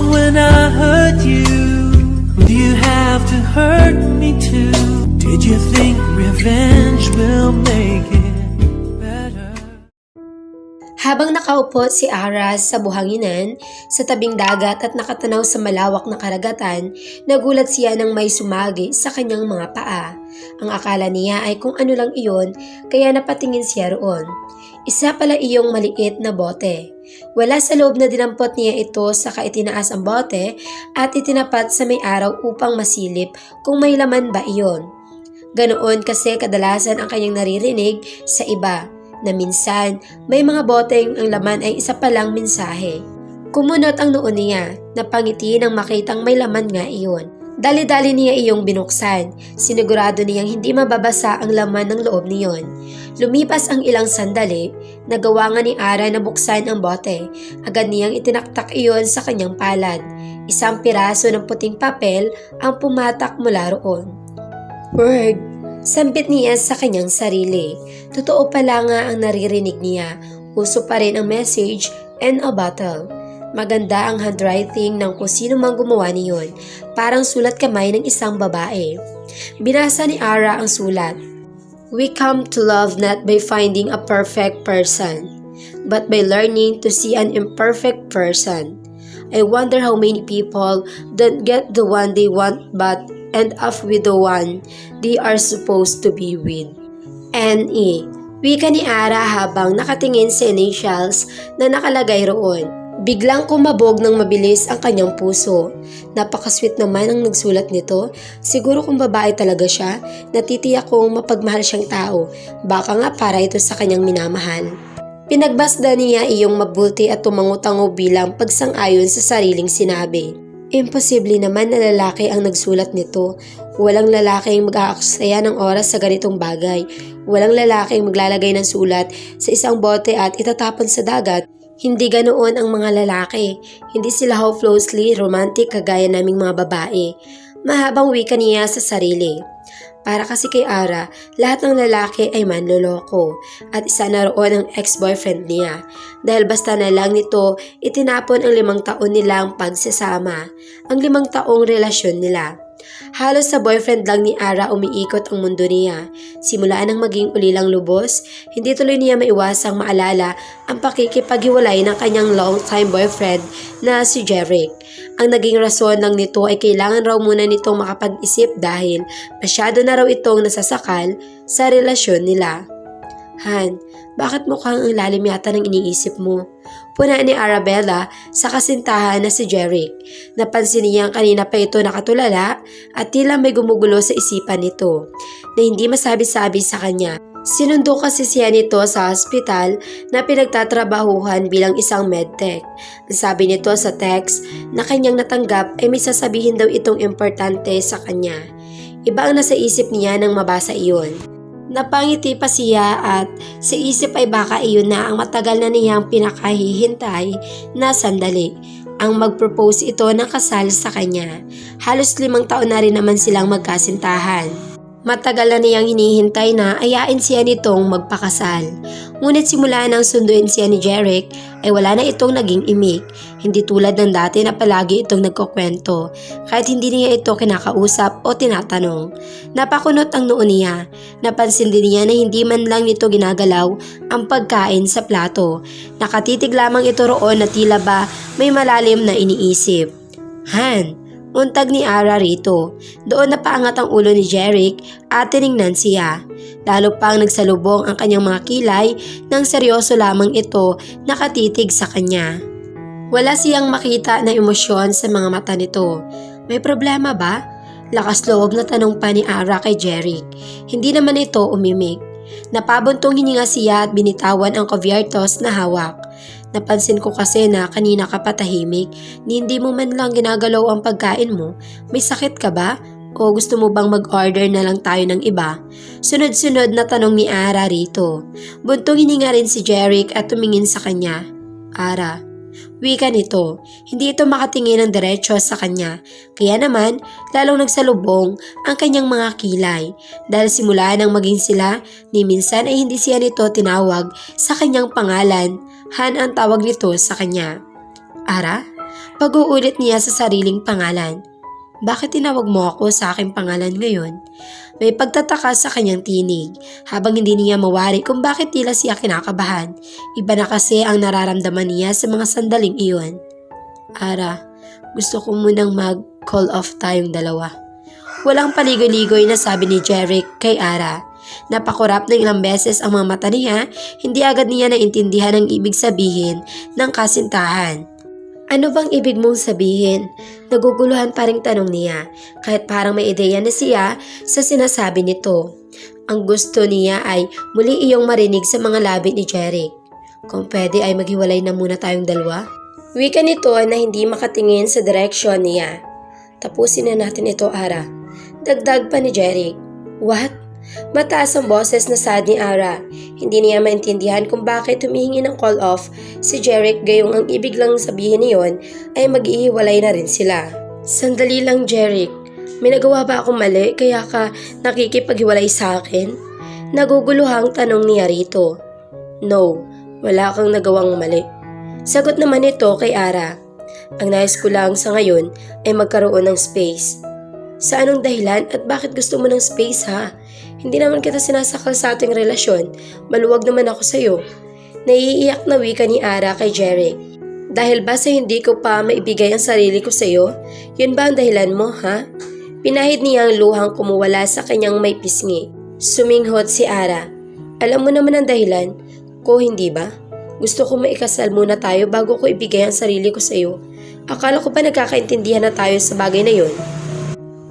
wrong when I hurt you? Do you have to hurt me too? Did you think revenge will make it better? Habang nakaupo si Ara sa buhanginan sa tabing dagat at nakatanaw sa malawak na karagatan, nagulat siya nang may sumagi sa kanyang mga paa. Ang akala niya ay kung ano lang iyon, kaya napatingin siya roon. Isa pala iyong maliit na bote. Wala sa loob na dinampot niya ito, saka itinaas ang bote at itinapat sa may araw upang masilip kung may laman ba iyon. Ganoon kasi kadalasan ang kanyang naririnig sa iba, na minsan may mga boteng ang laman ay isa palang mensahe. Kumunot ang noo niya, napangiti nang makitang may laman nga iyon. Dali-dali niya iyong binuksan, sinigurado niyang hindi mababasa ang laman ng loob niyon. Lumipas ang ilang sandali, nagawa nga ni Ara na buksan ang bote. Agad niyang itinaktak iyon sa kanyang palad. Isang piraso ng puting papel ang pumatak mula roon. Word! Sampit niya sa kanyang sarili. Totoo pala nga ang naririnig niya. Uso pa rin ang message and a bottle. Maganda ang handwriting ng kung sino mang gumawa niyon. Parang sulat kamay ng isang babae. Binasa ni Ara ang sulat. We come to love not by finding a perfect person, but by learning to see an imperfect person. I wonder how many people don't get the one they want but end up with the one they are supposed to be with. N.E. Wika ni Ara habang nakatingin sa initials na nakalagay roon. Biglang kumabog ng mabilis ang kanyang puso. Napakasweet naman ang nagsulat nito. Siguro kung babae talaga siya, natitiyak kong mapagmahal siyang tao. Baka nga para ito sa kanyang minamahal. Pinagbasda niya iyong mabuti at tumango-tango bilang pagsang-ayon sa sariling sinabi. Imposible naman na lalaki ang nagsulat nito. Walang lalaking mag-aaksaya ng oras sa ganitong bagay. Walang lalaking maglalagay ng sulat sa isang bote at itatapon sa dagat. Hindi ganoon ang mga lalaki. Hindi sila hopelessly romantic kagaya naming mga babae. Mahabang wika niya sa sarili. Para kasi kay Ara, lahat ng lalaki ay manloloko at isa na roon ang ex-boyfriend niya dahil basta na lang nito itinapon ang 5 taon nilang pagsasama, ang 5 taong relasyon nila. Halos sa boyfriend lang ni Ara umiikot ang mundo niya. Simula nang maging ulilang lubos, hindi tuloy niya maiwasang maalala ang pakikipaghiwalay ng kanyang long-time boyfriend na si Jeric. Ang naging rason lang nito ay kailangan raw muna nitong makapag-isip dahil masyado na raw itong nasasakal sa relasyon nila. Han, bakit mukhang ang lalim yata ng iniisip mo? Puna ni Arabella sa kasintahan na si Jeric. Napansin niyang kanina pa ito nakatulala at tila may gumugulo sa isipan nito na hindi masabi-sabi sa kanya. Sinundo kasi siya nito sa hospital na pinagtatrabahuhan bilang isang medtech. Ang sabi nito sa text na kanyang natanggap ay may sasabihin daw itong importante sa kanya. Iba ang nasa isip niya nang mabasa iyon. Napangiti pa siya at sa isip ay baka iyon na ang matagal na niyang pinakahihintay na sandali. Ang mag-propose ito ng kasal sa kanya. Halos 5 taon na rin naman silang magkasintahan. Matagal na niyang hinihintay na ayain siya nitong magpakasal. Ngunit simula nang sunduin siya ni Jeric ay wala na itong naging imik. Hindi tulad ng dati na palagi itong nagkukwento kahit hindi niya ito kinakausap o tinatanong. Napakunot ang noo niya. Napansin din niya na hindi man lang nito ginagalaw ang pagkain sa plato. Nakatitig lamang ito roon na tila ba may malalim na iniisip. Han! Untag ni Ara rito. Doon napaangat ang ulo ni Jeric at tiningnan siya. Lalo pang nagsalubong ang kanyang mga kilay nang seryoso lamang ito nakatitig sa kanya. Wala siyang makita na emosyon sa mga mata nito. May problema ba? Lakas loob na tanong pa ni Ara kay Jeric. Hindi naman ito umimik. Napabuntong hininga siya at binitawan ang kovyertos na hawak. Napansin ko kasi na kanina ka patahimik, hindi mo man lang ginagalaw ang pagkain mo. May sakit ka ba? O gusto mo bang mag-order na lang tayo ng iba? Sunod-sunod na tanong ni Ara rito. Buntong hininga rin si Jeric at tumingin sa kanya. Ara, wika nito, hindi ito makatingin ng diretsyo sa kanya. Kaya naman, lalong nagsalubong ang kanyang mga kilay. Dahil simula nang maging sila, ni minsan ay hindi siya nito tinawag sa kanyang pangalan. Han ang tawag nito sa kanya. Ara? Pag-uulit niya sa sariling pangalan. Bakit tinawag mo ako sa aking pangalan ngayon? May pagtataka sa kanyang tinig habang hindi niya mawari kung bakit tila siya kinakabahan. Iba na kasi ang nararamdaman niya sa mga sandaling iyon. Ara, gusto ko munang mag-call off tayong dalawa. Walang paligoy-ligoy na sabi ni Jeric kay Ara. Napakurap ng ilang beses ang mga mata niya, hindi agad niya naintindihan ang ibig sabihin ng kasintahan. Ano bang ibig mong sabihin? Naguguluhan pa ring tanong niya, kahit parang may ideya na siya sa sinasabi nito. Ang gusto niya ay muli iyong marinig sa mga labi ni Jeric. Kung pwede ay maghiwalay na muna tayong dalawa? Wika nito na hindi makatingin sa direksyon niya. Tapusin na natin ito, Ara. Dagdag pa ni Jeric. What? Mataas ang boses na sad ni Ara. Hindi niya maintindihan kung bakit humihingi ng call off si Jeric, gayong ang ibig lang sabihin niyon ay mag-ihiwalay na rin sila. Sandali lang, Jeric. May nagawa ba akong mali kaya ka nakikipaghiwalay sa akin? Naguguluhang tanong niya rito. No, wala kang nagawang mali. Sagot naman ito kay Ara. Ang nais ko lang sa ngayon ay magkaroon ng space. Sa anong dahilan at bakit gusto mo ng space, ha? Hindi naman kita sinasakal sa ating relasyon. Maluwag naman ako sa'yo. Naiiyak na wika ni Ara kay Jeric. Dahil ba sa hindi ko pa maibigay ang sarili ko sa'yo? Yun ba ang dahilan mo, ha? Pinahid niya ang luhang kumuwala sa kanyang may pisngi. Suminghot si Ara. Alam mo naman ang dahilan ko, hindi ba? Gusto ko maikasal muna tayo bago ko ibigay ang sarili ko sa'yo. Akala ko ba nagkakaintindihan na tayo sa bagay na yun?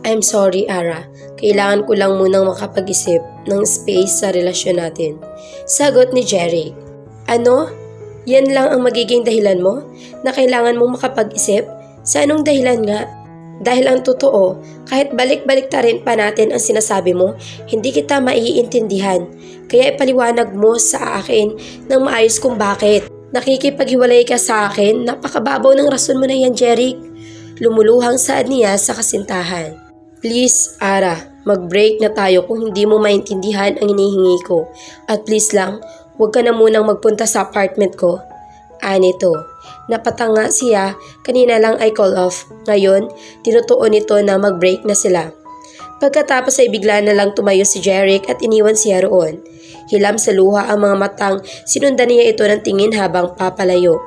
I'm sorry, Ara. Kailangan ko lang munang makapag-isip ng space sa relasyon natin. Sagot ni Jeric. Ano? Yan lang ang magiging dahilan mo? Na kailangan mong makapag-isip? Sa anong dahilan nga? Dahil ang totoo, kahit balik-balik ta rin pa natin ang sinasabi mo, hindi kita maiintindihan. Kaya ipaliwanag mo sa akin ng maayos kung bakit. Nakikipaghiwalay ka sa akin? Napakababaw ng rason mo na yan, Jeric. Lumuluhang saad niya sa kasintahan. Please, Ara, mag-break na tayo kung hindi mo maintindihan ang hinihingi ko. At please lang, huwag ka na munang magpunta sa apartment ko. Anito, napatanga siya, kanina lang ay call off. Ngayon, tinutuon nito na mag-break na sila. Pagkatapos ay bigla na lang tumayo si Jeric at iniwan siya roon. Hilam sa luha ang mga matang, sinundan niya ito ng tingin habang papalayo.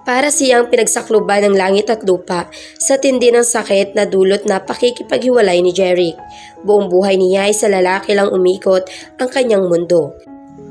Para siyang pinagsakluban ng langit at lupa sa tindi ng sakit na dulot na pakikipaghiwalay ni Jeric. Buong buhay niya ay sa lalaki lang umikot ang kanyang mundo.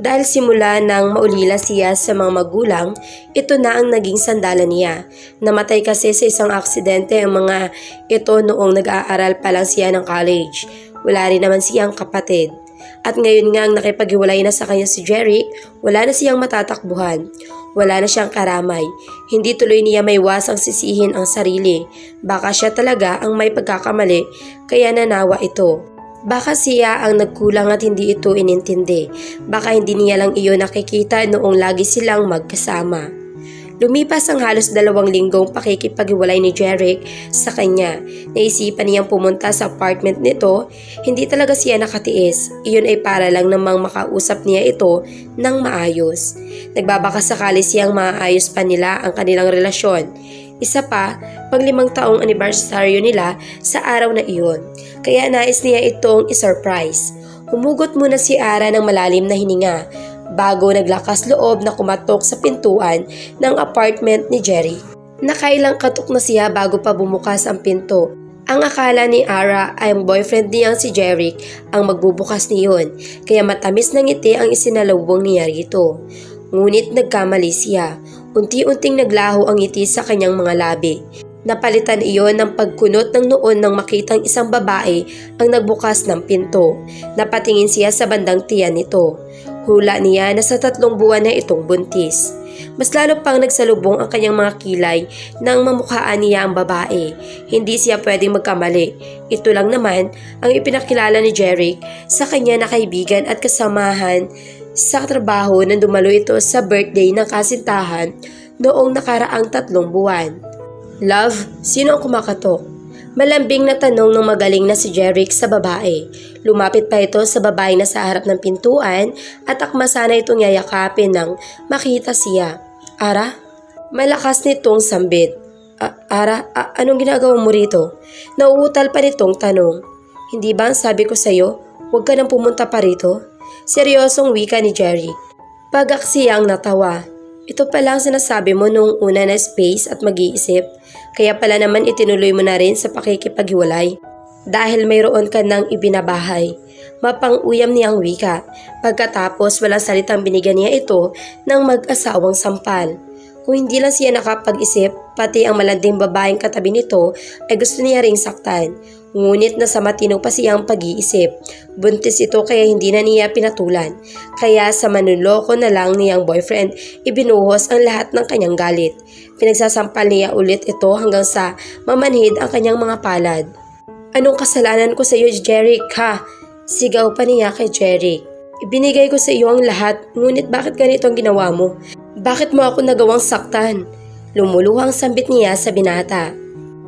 Dahil simula nang maulila siya sa mga magulang, ito na ang naging sandalan niya. Namatay kasi sa isang aksidente ang mga ito noong nag-aaral pa lang siya ng college. Wala rin naman siyang kapatid. At ngayon nga ang nakipaghiwalay na sa kanya si Jeric, wala na siyang matatakbuhan. Wala na siyang karamay. Hindi tuloy niya maiwasang sisihin ang sarili. Baka siya talaga ang may pagkakamali, kaya nanawa ito. Baka siya ang nagkulang at hindi ito inintindi. Baka hindi niya lang iyon nakikita noong lagi silang magkasama. Lumipas ang halos 2 linggong pakikipaghiwalay ni Jeric sa kanya. Naisipan niyang pumunta sa apartment nito. Hindi talaga siya nakatiis. Iyon ay para lang namang makausap niya ito ng maayos. Nagbabaka sakali siyang maayos pa nila ang kanilang relasyon. Isa pa, pang 5 taong anibersaryo nila sa araw na iyon. Kaya nais niya itong isurprise. Humugot muna si Ara ng malalim na hininga bago naglakas loob na kumatok sa pintuan ng apartment ni Jeric. Nakailang katok na siya bago pa bumukas ang pinto. Ang akala ni Ara ay ang boyfriend niyang si Jeric ang magbubukas niyon, kaya matamis na ngiti ang isinalubong niya rito. Ngunit nagkamali siya. Unti-unting naglaho ang ngiti sa kanyang mga labi. Napalitan iyon ng pagkunot ng noon nang makitang isang babae ang nagbukas ng pinto. Napatingin siya sa bandang tiyan nito. Hula niya na sa 3 buwan na itong buntis. Mas lalo pang nagsalubong ang kanyang mga kilay nang mamukhaan niya ang babae. Hindi siya pwedeng magkamali. Ito lang naman ang ipinakilala ni Jeric sa kanya na kaibigan at kasamahan sa trabaho nang dumalo ito sa birthday ng kasintahan noong nakaraang 3 buwan. Love, sino ang kumakatok? Malambing na tanong ng magaling na si Jeric sa babae. Lumapit pa ito sa babae na sa harap ng pintuan at akmasana itong yayakapin nang makita siya. Ara? Malakas nitong sambit. Ara, anong ginagawa mo rito? Nauutal pa nitong tanong. Hindi ba ang sabi ko sa'yo, huwag ka nang pumunta pa rito? Seryosong wika ni Jerry. Pag-aksiyang natawa. Ito pala ang sinasabi mo nung una na space at mag-iisip. Kaya pala naman itinuloy mo na rin sa pakikipaghiwalay. Dahil mayroon ka nang ibinabahay. Mapang-uyam niyang wika. Pagkatapos walang salitang binigyan niya ito ng mag-asawang sampal. Kung hindi lang siya nakapag-isip, pati ang malanding babaeng katabi nito ay gusto niya ring saktan. Ngunit nasa matino pa siyang pag-iisip. Buntis ito kaya hindi na niya pinatulan. Kaya sa manuloko na lang niyang boyfriend, ibinuhos ang lahat ng kanyang galit. Pinagsasampal niya ulit ito hanggang sa mamanhid ang kanyang mga palad. Anong kasalanan ko sa iyo, Jeric, ha? Sigaw pa niya kay Jeric. Ibinigay ko sa iyo ang lahat, ngunit bakit ganito ang ginawa mo? Bakit mo ako nagawang saktan? Lumuluhang sambit niya sa binata.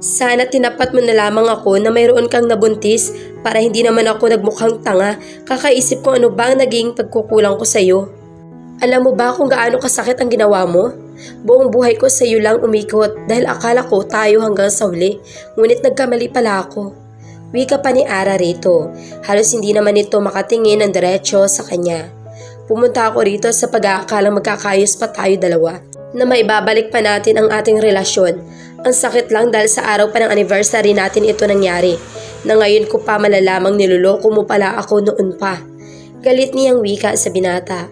Sana tinapat mo na lamang ako na mayroon kang nabuntis para hindi naman ako nagmukhang tanga kakaisip kung ano ba ang naging pagkukulang ko sa iyo. Alam mo ba kung gaano kasakit ang ginawa mo? Buong buhay ko sa iyo lang umikot dahil akala ko tayo hanggang sa huli, ngunit nagkamali pala ako. Wika pa ni Ara rito, halos hindi naman ito makatingin ng diretsyo sa kanya. Pumunta ako rito sa pag-aakalang magkakayos pa tayo dalawa, na maibabalik pa natin ang ating relasyon. Ang sakit lang dahil sa araw pa ng anniversary natin ito nangyari, na ngayon ko pa malalamang niloloko mo pala ako noon pa. Galit niyang wika sa binata.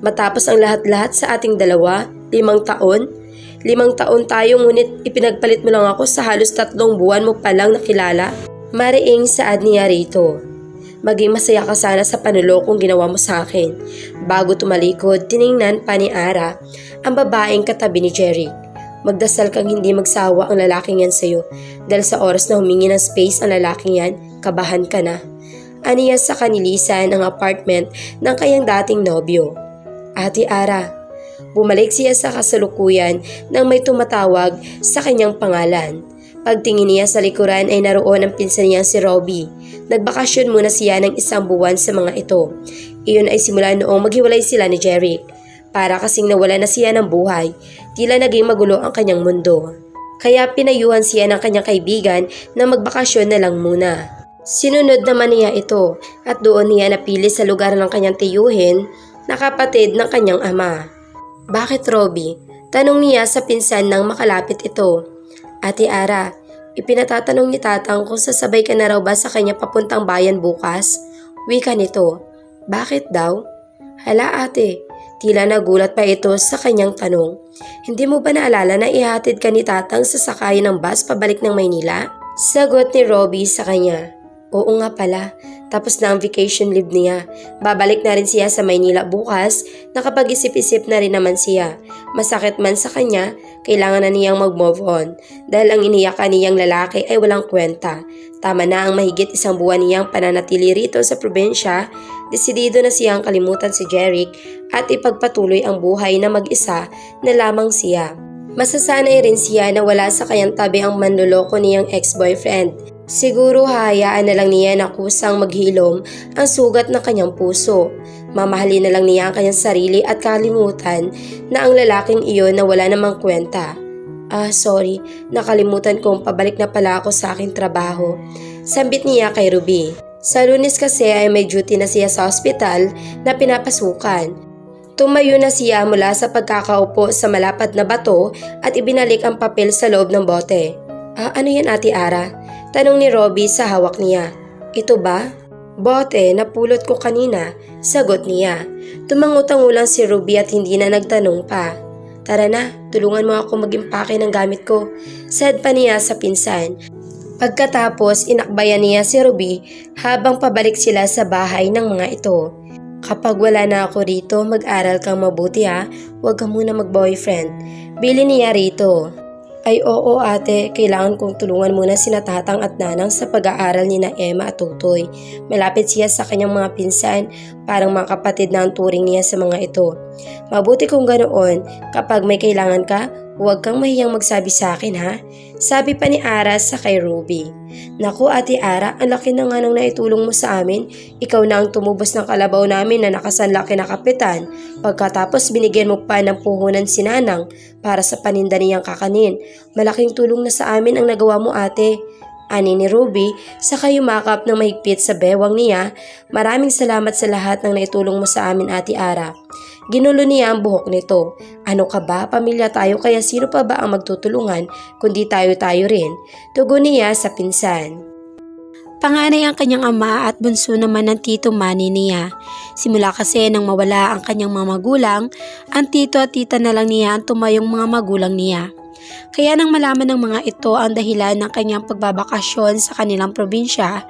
Matapos ang lahat-lahat sa ating dalawa, 5 taon? 5 taon tayo ngunit ipinagpalit mo lang ako sa halos 3 buwan mo palang nakilala. Mariing saad niya rito. Maging masaya ka sana sa panulokong ginawa mo sa akin. Bago tumalikod, tiningnan pa ni Ara ang babaeng katabi ni Jerry. Magdasal kang hindi magsawa ang lalaking yan sa'yo dahil sa oras na humingi ng space ang lalaking yan, kabahan ka na. Aniya sa kanilisan ang apartment ng kayang dating nobyo. Ate Ara, bumalik siya sa kasalukuyan nang may tumatawag sa kanyang pangalan. Pagtingin niya sa likuran ay naroon ang pinsan niyang si Robbie. Nagbakasyon muna siya ng 1 buwan sa mga ito. Iyon ay simula noong maghiwalay sila ni Jeric. Para kasing nawala na siya ng buhay, tila naging magulo ang kanyang mundo. Kaya pinayuhan siya ng kanyang kaibigan na magbakasyon na lang muna. Sinunod naman niya ito at doon niya napili sa lugar ng kanyang tiyuhin na kapatid ng kanyang ama. Bakit Robbie? Tanong niya sa pinsan nang makalapit ito. Ate Ara, ipinatatanong ni Tatang kung sasabay ka na raw ba sa kanya papuntang bayan bukas? Wika nito. Bakit daw? Hala ate, tila nagulat pa ito sa kanyang tanong. Hindi mo ba naalala na ihatid ka ni Tatang sa sakayan ng bus pabalik ng Maynila? Sagot ni Robbie sa kanya. Oo nga pala, tapos na ang vacation leave niya. Babalik na rin siya sa Maynila bukas, nakapag-isip-isip na rin naman siya. Masakit man sa kanya, kailangan na niyang mag-move on. Dahil ang iniyakan niyang lalaki ay walang kwenta. Tama na ang mahigit 1 buwan niyang pananatili rito sa probinsya, desidido na siyang kalimutan si Jeric at ipagpatuloy ang buhay na mag-isa na lamang siya. Masasanay rin siya na wala sa kanyang tabi ang manloloko niyang ex-boyfriend. Siguro hahayaan na lang niya na kusang maghilom ang sugat ng kanyang puso. Mamahalin na lang niya ang kanyang sarili at kalimutan na ang lalaking iyon na wala namang kwenta. Sorry, nakalimutan kong pabalik na pala ako sa aking trabaho. Sambit niya kay Ruby. Sa Lunes kasi ay may duty na siya sa ospital na pinapasukan. Tumayo na siya mula sa pagkakaupo sa malapad na bato at ibinalik ang papel sa loob ng bote. Ano yan Ate Ara? Tanong ni Robbie sa hawak niya. Ito ba? Bote, napulot ko kanina. Sagot niya. Tumangutango lang si Ruby at hindi na nagtanong pa. Tara na, tulungan mo ako mag-impake ng gamit ko. Said pa niya sa pinsan. Pagkatapos, inakbayan niya si Ruby habang pabalik sila sa bahay ng mga ito. Kapag wala na ako rito, mag-aral kang mabuti ha. Huwag ka muna mag-boyfriend. Bili niya rito. Ay oo ate, kailangan kong tulungan muna sina Tatang at Nanang sa pag-aaral ni na Emma at Tutoy. Malapit siya sa kanyang mga pinsan Parang mga kapatid na ang turing niya sa mga ito. Mabuti kung ganoon, kapag may kailangan ka, huwag kang mahiyang magsabi sa akin ha. Sabi pa ni Ara sa kay Ruby. Naku Ate Ara, ang laki na nga nang naitulong mo sa amin. Ikaw na ang tumubos ng kalabaw namin na nakasanlaki na kapitan. Pagkatapos binigyan mo pa ng puhunan si Nanang para sa paninda niyang kakanin. Malaking tulong na sa amin ang nagawa mo ate. Ani ni Ruby, saka yumakap ng mahigpit sa bewang niya. Maraming salamat sa lahat ng naitulong mo sa amin Ate Ara. Ginulo niya ang buhok nito. Ano ka ba? Pamilya tayo kaya sino pa ba ang magtutulungan kundi tayo-tayo rin? Tugon niya sa pinsan. Panganay ang kanyang ama at bunso naman ng tito Manny niya. Simula kasi nang mawala ang kanyang mga magulang, ang tito at tita na lang niya ang tumayong mga magulang niya. Kaya nang malaman ng mga ito ang dahilan ng kanyang pagbabakasyon sa kanilang probinsya,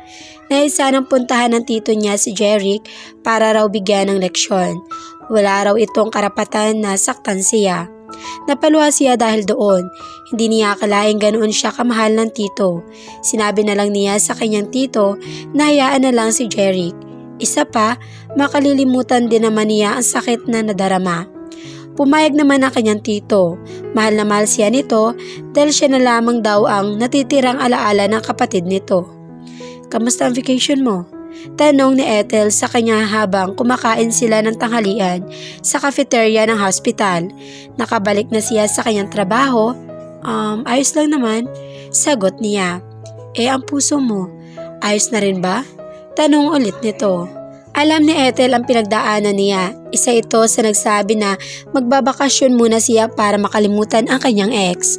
naisa ng puntahan ng tito niya si Jeric para raw bigyan ng leksyon. Wala raw itong karapatan na saktan siya. Napaluha siya dahil doon. Hindi niya akalaing ganoon siya kamahal ng tito. Sinabi na lang niya sa kanyang tito na hayaan na lang si Jeric. Isa pa, makalilimutan din naman niya ang sakit na nadarama. Pumayag naman ang kanyang tito. Mahal na mahal siya nito dahil siya na lamang daw ang natitirang alaala ng kapatid nito. Kamusta ang vacation mo? Tanong ni Ethel sa kanya habang kumakain sila ng tanghalian sa cafeteria ng hospital. Nakabalik na siya sa kanyang trabaho. Ayos lang naman. Sagot niya. Ang puso mo, ayos na rin ba? Tanong ulit nito. Alam ni Ethel ang pinagdaanan niya. Isa ito sa nagsabi na magbabakasyon muna siya para makalimutan ang kanyang ex.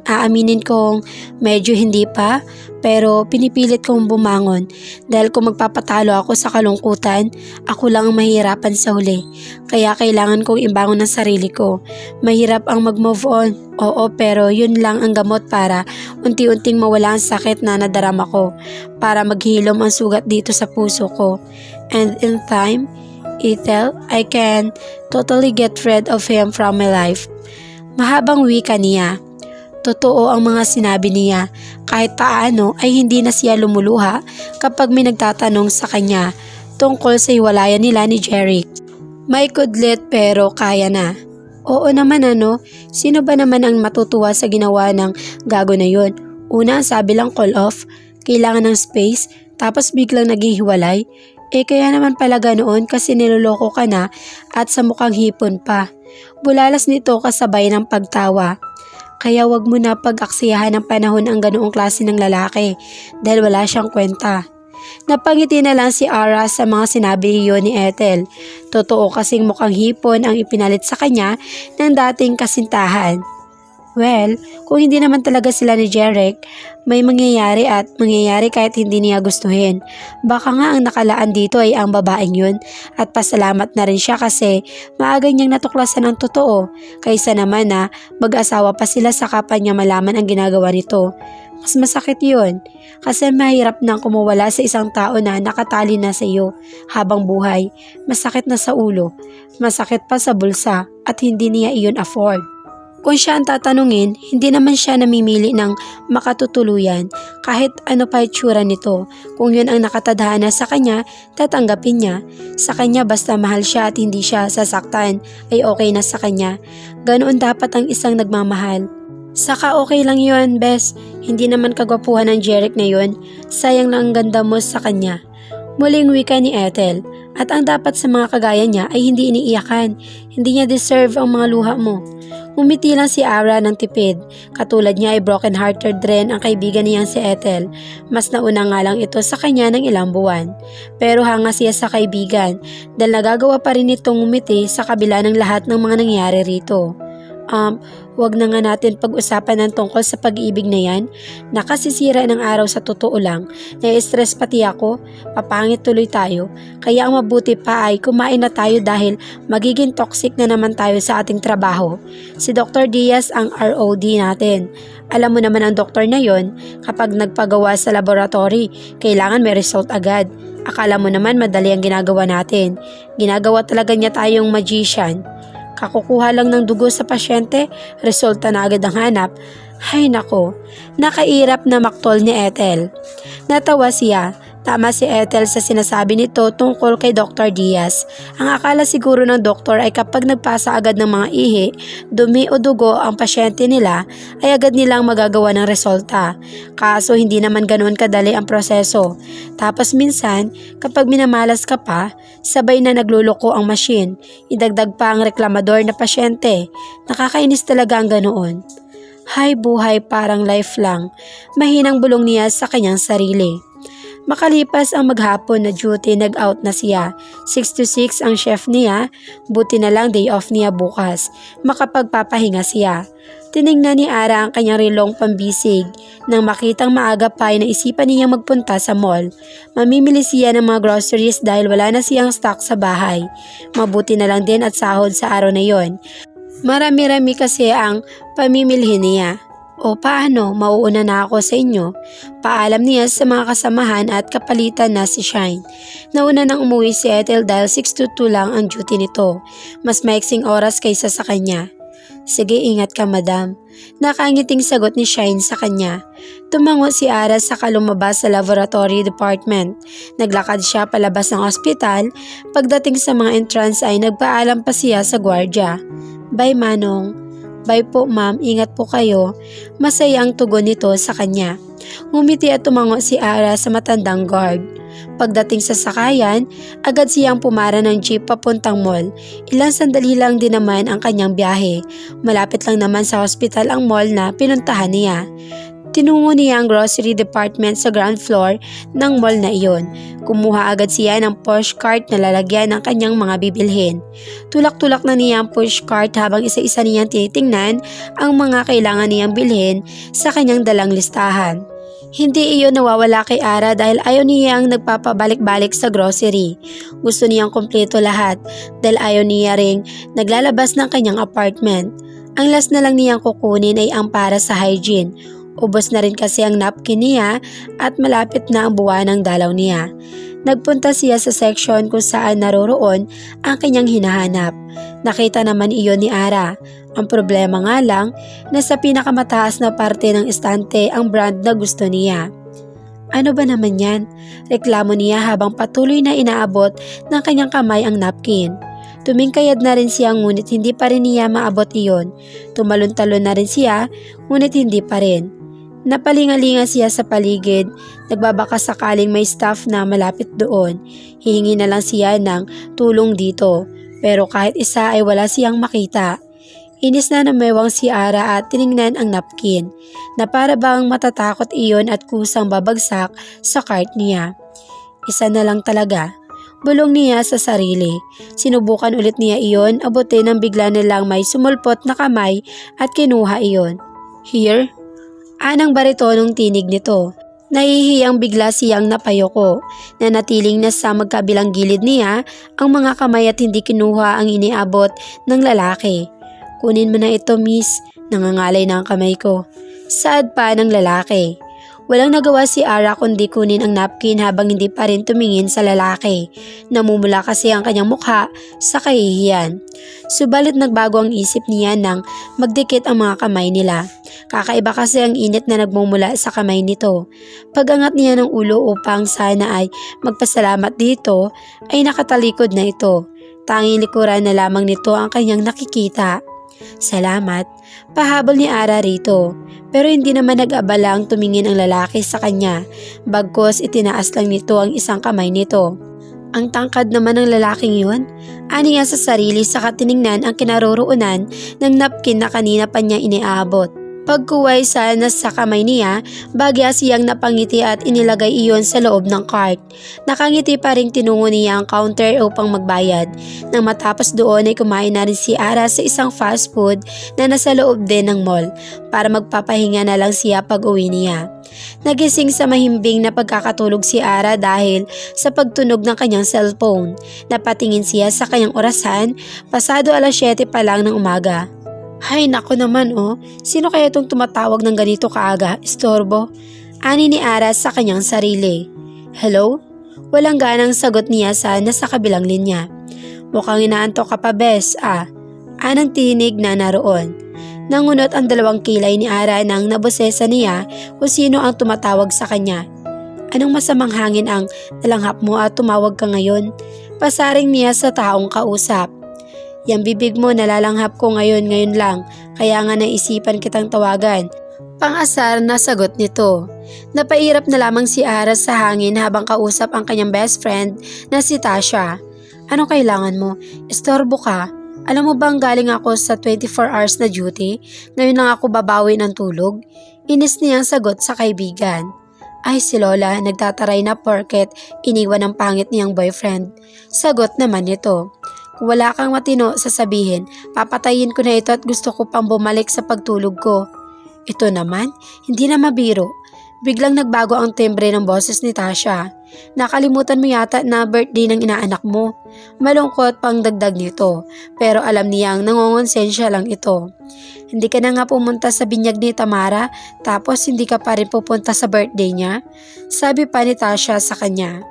Aaminin kong medyo hindi pa, pero pinipilit kong bumangon dahil kung magpapatalo ako sa kalungkutan, ako lang ang mahirapan sa huli. Kaya kailangan kong ibangon ang sarili ko. Mahirap ang mag-move on. Oo, pero yun lang ang gamot para unti-unting mawala ang sakit na nadarama ko, para maghilom ang sugat dito sa puso ko. And in time, Ethel, I can totally get rid of him from my life. Mahabang wika niya. Totoo ang mga sinabi niya. Kahit paano ay hindi na siya lumuluha kapag may nagtatanong sa kanya tungkol sa hiwalayan nila ni Jeric. May kudlit pero kaya na. Oo naman sino ba naman ang matutuwa sa ginawa ng gago na yun? Una, sabi lang call off, kailangan ng space, tapos biglang naghihiwalay. Kaya naman pala ganoon kasi niloloko ka na at sa mukhang hipon pa. Bulalas nito kasabay ng pagtawa. Kaya wag mo na pag-aksiyahan ng panahon ang ganoong klase ng lalaki dahil wala siyang kwenta. Napangiti na lang si Ara sa mga sinabi ni Ethel. Totoo kasing mukhang hipon ang ipinalit sa kanya ng dating kasintahan. Well, kung hindi naman talaga sila ni Jeric, may mangyayari at mangyayari kahit hindi niya gustuhin. Baka nga ang nakalaan dito ay ang babaeng yun at pasalamat na rin siya kasi maaga niyang natuklasan ang totoo kaysa naman na mag-asawa pa sila sa kapwa niya malaman ang ginagawa nito. Mas masakit yun kasi mahirap nang kumawala sa isang tao na nakatali na sa iyo habang buhay. Masakit na sa ulo, masakit pa sa bulsa at hindi niya iyon afford. Kung siya ang tatanungin, hindi naman siya namimili ng makatutuluyan kahit ano pa itsura nito. Kung yun ang nakatadhana sa kanya, tatanggapin niya. Sa kanya basta mahal siya at hindi siya sasaktan ay okay na sa kanya. Ganoon dapat ang isang nagmamahal. Saka okay lang yun, bes. Hindi naman kagwapuhan ng Jeric na yun. Sayang lang ang ganda mo sa kanya. Muling wika ni Ethel. At ang dapat sa mga kagaya niya ay hindi iniiyakan. Hindi niya deserve ang mga luha mo. Umiti lang si Ara ng tipid. Katulad niya ay broken-hearted rin ang kaibigan niyang si Ethel. Mas nauna nga lang ito sa kanya ng ilang buwan. Pero hanga siya sa kaibigan dahil nagagawa pa rin itong umiti sa kabila ng lahat ng mga nangyari rito. Wag na nga natin pag-usapan ng tungkol sa pag-ibig na yan. Nakasisira ng araw sa totoo lang. Na-stress pati ako. Papangit tuloy tayo. Kaya ang mabuti pa ay kumain na tayo dahil magiging toxic na naman tayo sa ating trabaho. Si Dr. Diaz ang ROD natin. Alam mo naman ang doktor na yon, kapag nagpagawa sa laboratory, kailangan may result agad. Akala mo naman madali ang ginagawa natin. Ginagawa talaga niya tayong magician. Kakukuha lang ng dugo sa pasyente, resulta na agad ang hanap. Hay nako, nakairap na maktol ni Ethel. Natawa siya, Tama si Ethel sa sinasabi nito tungkol kay Dr. Diaz. Ang akala siguro ng doktor ay kapag nagpasa agad ng mga ihi, dumi o dugo ang pasyente nila ay agad nilang magagawa ng resulta. Kaso hindi naman ganoon kadali ang proseso. Tapos minsan, kapag minamalas ka pa, sabay na nagluloko ang machine. Idagdag pa ang reklamador na pasyente. Nakakainis talaga ang ganoon. Hay buhay, parang life lang. Mahinang bulong niya sa kanyang sarili. Makalipas ang maghapon na duty, nag-out na siya. 6 to 6 ang chef niya, buti na lang day off niya bukas. Makapagpapahinga siya. Tiningnan ni Ara ang kanyang rilong pambisig. Nang makitang maaga pa ay naisipan niyang magpunta sa mall. Mamimili siya ng mga groceries dahil wala na siyang stock sa bahay. Mabuti na lang din at sahod sa araw na yon. Marami-rami kasi ang pamimilhin niya. O paano, mauuna na ako sa inyo. Paalam niya sa mga kasamahan at kapalitan na si Shine. Nauna nang umuwi si Ethel dahil 6 to 2 lang ang duty nito. Mas maiksing oras kaysa sa kanya. Sige, ingat ka madam. Nakangiting sagot ni Shine sa kanya. Tumango si Ara saka lumabas sa laboratory department. Naglakad siya palabas ng ospital. Pagdating sa mga entrance ay nagpaalam pa siya sa gwardya. Bye Manong. Bye po ma'am, ingat po kayo. Masaya ang tugon nito sa kanya. Ngumiti at tumango si Ara sa matandang guard. Pagdating sa sakayan, agad siyang pumara ng jeep papuntang mall. Ilang sandali lang din naman ang kanyang biyahe. Malapit lang naman sa hospital ang mall na pinuntahan niya. Tinungo niya ang grocery department sa ground floor ng mall na iyon. Kumuha agad siya ng push cart na lalagyan ng kanyang mga bibilhin. Tulak-tulak na niya ang push cart habang isa-isa niyang tinitingnan ang mga kailangan niyang bilhin sa kanyang dalang listahan. Hindi iyon nawawala kay Ara dahil ayaw niyang nagpapabalik-balik sa grocery. Gusto niyang kumpleto lahat dahil ayaw niya ring naglalabas ng kanyang apartment. Ang last na lang niyang kukunin ay ang para sa hygiene. Ubos na rin kasi ang napkin niya at malapit na ang buwan ng dalaw niya. Nagpunta siya sa section kung saan naroroon ang kanyang hinahanap. Nakita naman iyon ni Ara. Ang problema nga lang na sa pinakamataas na parte ng estante ang brand na gusto niya. Ano ba naman yan? Reklamo niya habang patuloy na inaabot ng kanyang kamay ang napkin. Tumingkayad na rin siya ngunit hindi pa rin niya maabot iyon. Tumalon-talon na rin siya ngunit hindi pa rin. Napalingalinga siya sa paligid, nagbabaka sakaling may staff na malapit doon. Hihingi na lang siya ng tulong dito, pero kahit isa ay wala siyang makita. Inis na namewang si Ara at tiningnan ang napkin, na para bang matatakot iyon at kusang babagsak sa cart niya. Isa na lang talaga. Bulong niya sa sarili. Sinubukan ulit niya iyon, abutin nang bigla nilang may sumulpot na kamay at kinuha iyon. Here? Anang baritonong tinig nito. Nahihiyang bigla siyang napayoko. Nanatiling nasa magkabilang gilid niya ang mga kamay at hindi kinuha ang iniabot ng lalaki. Kunin mo na ito miss, nangangalay na ang kamay ko. Saad pa ng lalaki. Walang nagawa si Ara kundi kunin ang napkin habang hindi pa rin tumingin sa lalaki. Namumula kasi ang kanyang mukha sa kahihiyan. Subalit nagbago ang isip niya nang magdikit ang mga kamay nila. Kakaiba kasi ang init na nagmumula sa kamay nito. Pagangat niya ng ulo upang sana ay magpasalamat dito ay nakatalikod na ito. Tanging likuran na lamang nito ang kanyang nakikita. Salamat, pahabol ni Ara rito. Pero hindi naman nag-abala ang tumingin ang lalaki sa kanya. Bagkus itinaas lang nito ang isang kamay nito. Ang tangkad naman ng lalaking yun. Ani niya sa sarili saka tiningnan ang kinaroroonan ng napkin na kanina pa niya iniabot. Pagkuway sana sa kamay niya, bagya siyang napangiti at inilagay iyon sa loob ng cart. Nakangiti pa ring tinungo niya ang counter upang magbayad. Nang matapos doon ay kumain na rin si Ara sa isang fast food na nasa loob din ng mall para magpapahinga na lang siya pag uwi niya. Nagising sa mahimbing na pagkakatulog si Ara dahil sa pagtunog ng kanyang cellphone. Napatingin siya sa kanyang orasan, pasado 7:00 pa lang ng umaga. Hay nako naman sino kaya itong tumatawag ng ganito kaaga, istorbo? Ani ni Ara sa kanyang sarili. Hello? Walang ganang sagot niya sa nasa kabilang linya. Mukhang inaantok ka pa bes, Anang tinig na naroon. Nangunot ang dalawang kilay ni Ara nang nabosesa niya kung sino ang tumatawag sa kanya. Anong masamang hangin ang nalanghap mo at tumawag ka ngayon? Pasaring niya sa taong kausap. Yang bibig mo nalalanghap ko ngayon lang, kaya nga naisipan kitang tawagan. Pang-asar na sagot nito. Napairap na lamang si Aras sa hangin habang kausap ang kanyang best friend na si Tasha. Anong kailangan mo? Estorbo ka? Alam mo bang galing ako sa 24 hours na duty? Ngayon lang ako babawi ng tulog? Inis niyang sagot sa kaibigan. Ay si Lola nagtataray na porket iniwan ng pangit niyang boyfriend. Sagot naman nito. Kung wala kang matino sasabihin, papatayin ko na ito at gusto ko pang bumalik sa pagtulog ko. Ito naman, hindi na mabiro. Biglang nagbago ang timbre ng boses ni Tasha. Nakalimutan mo yata na birthday ng inaanak mo. Malungkot pang dagdag nito, pero alam niyang nangongonsensya lang ito. Hindi ka na nga pumunta sa binyag ni Tamara, tapos hindi ka pa rin pupunta sa birthday niya? Sabi pa ni Tasha sa kanya.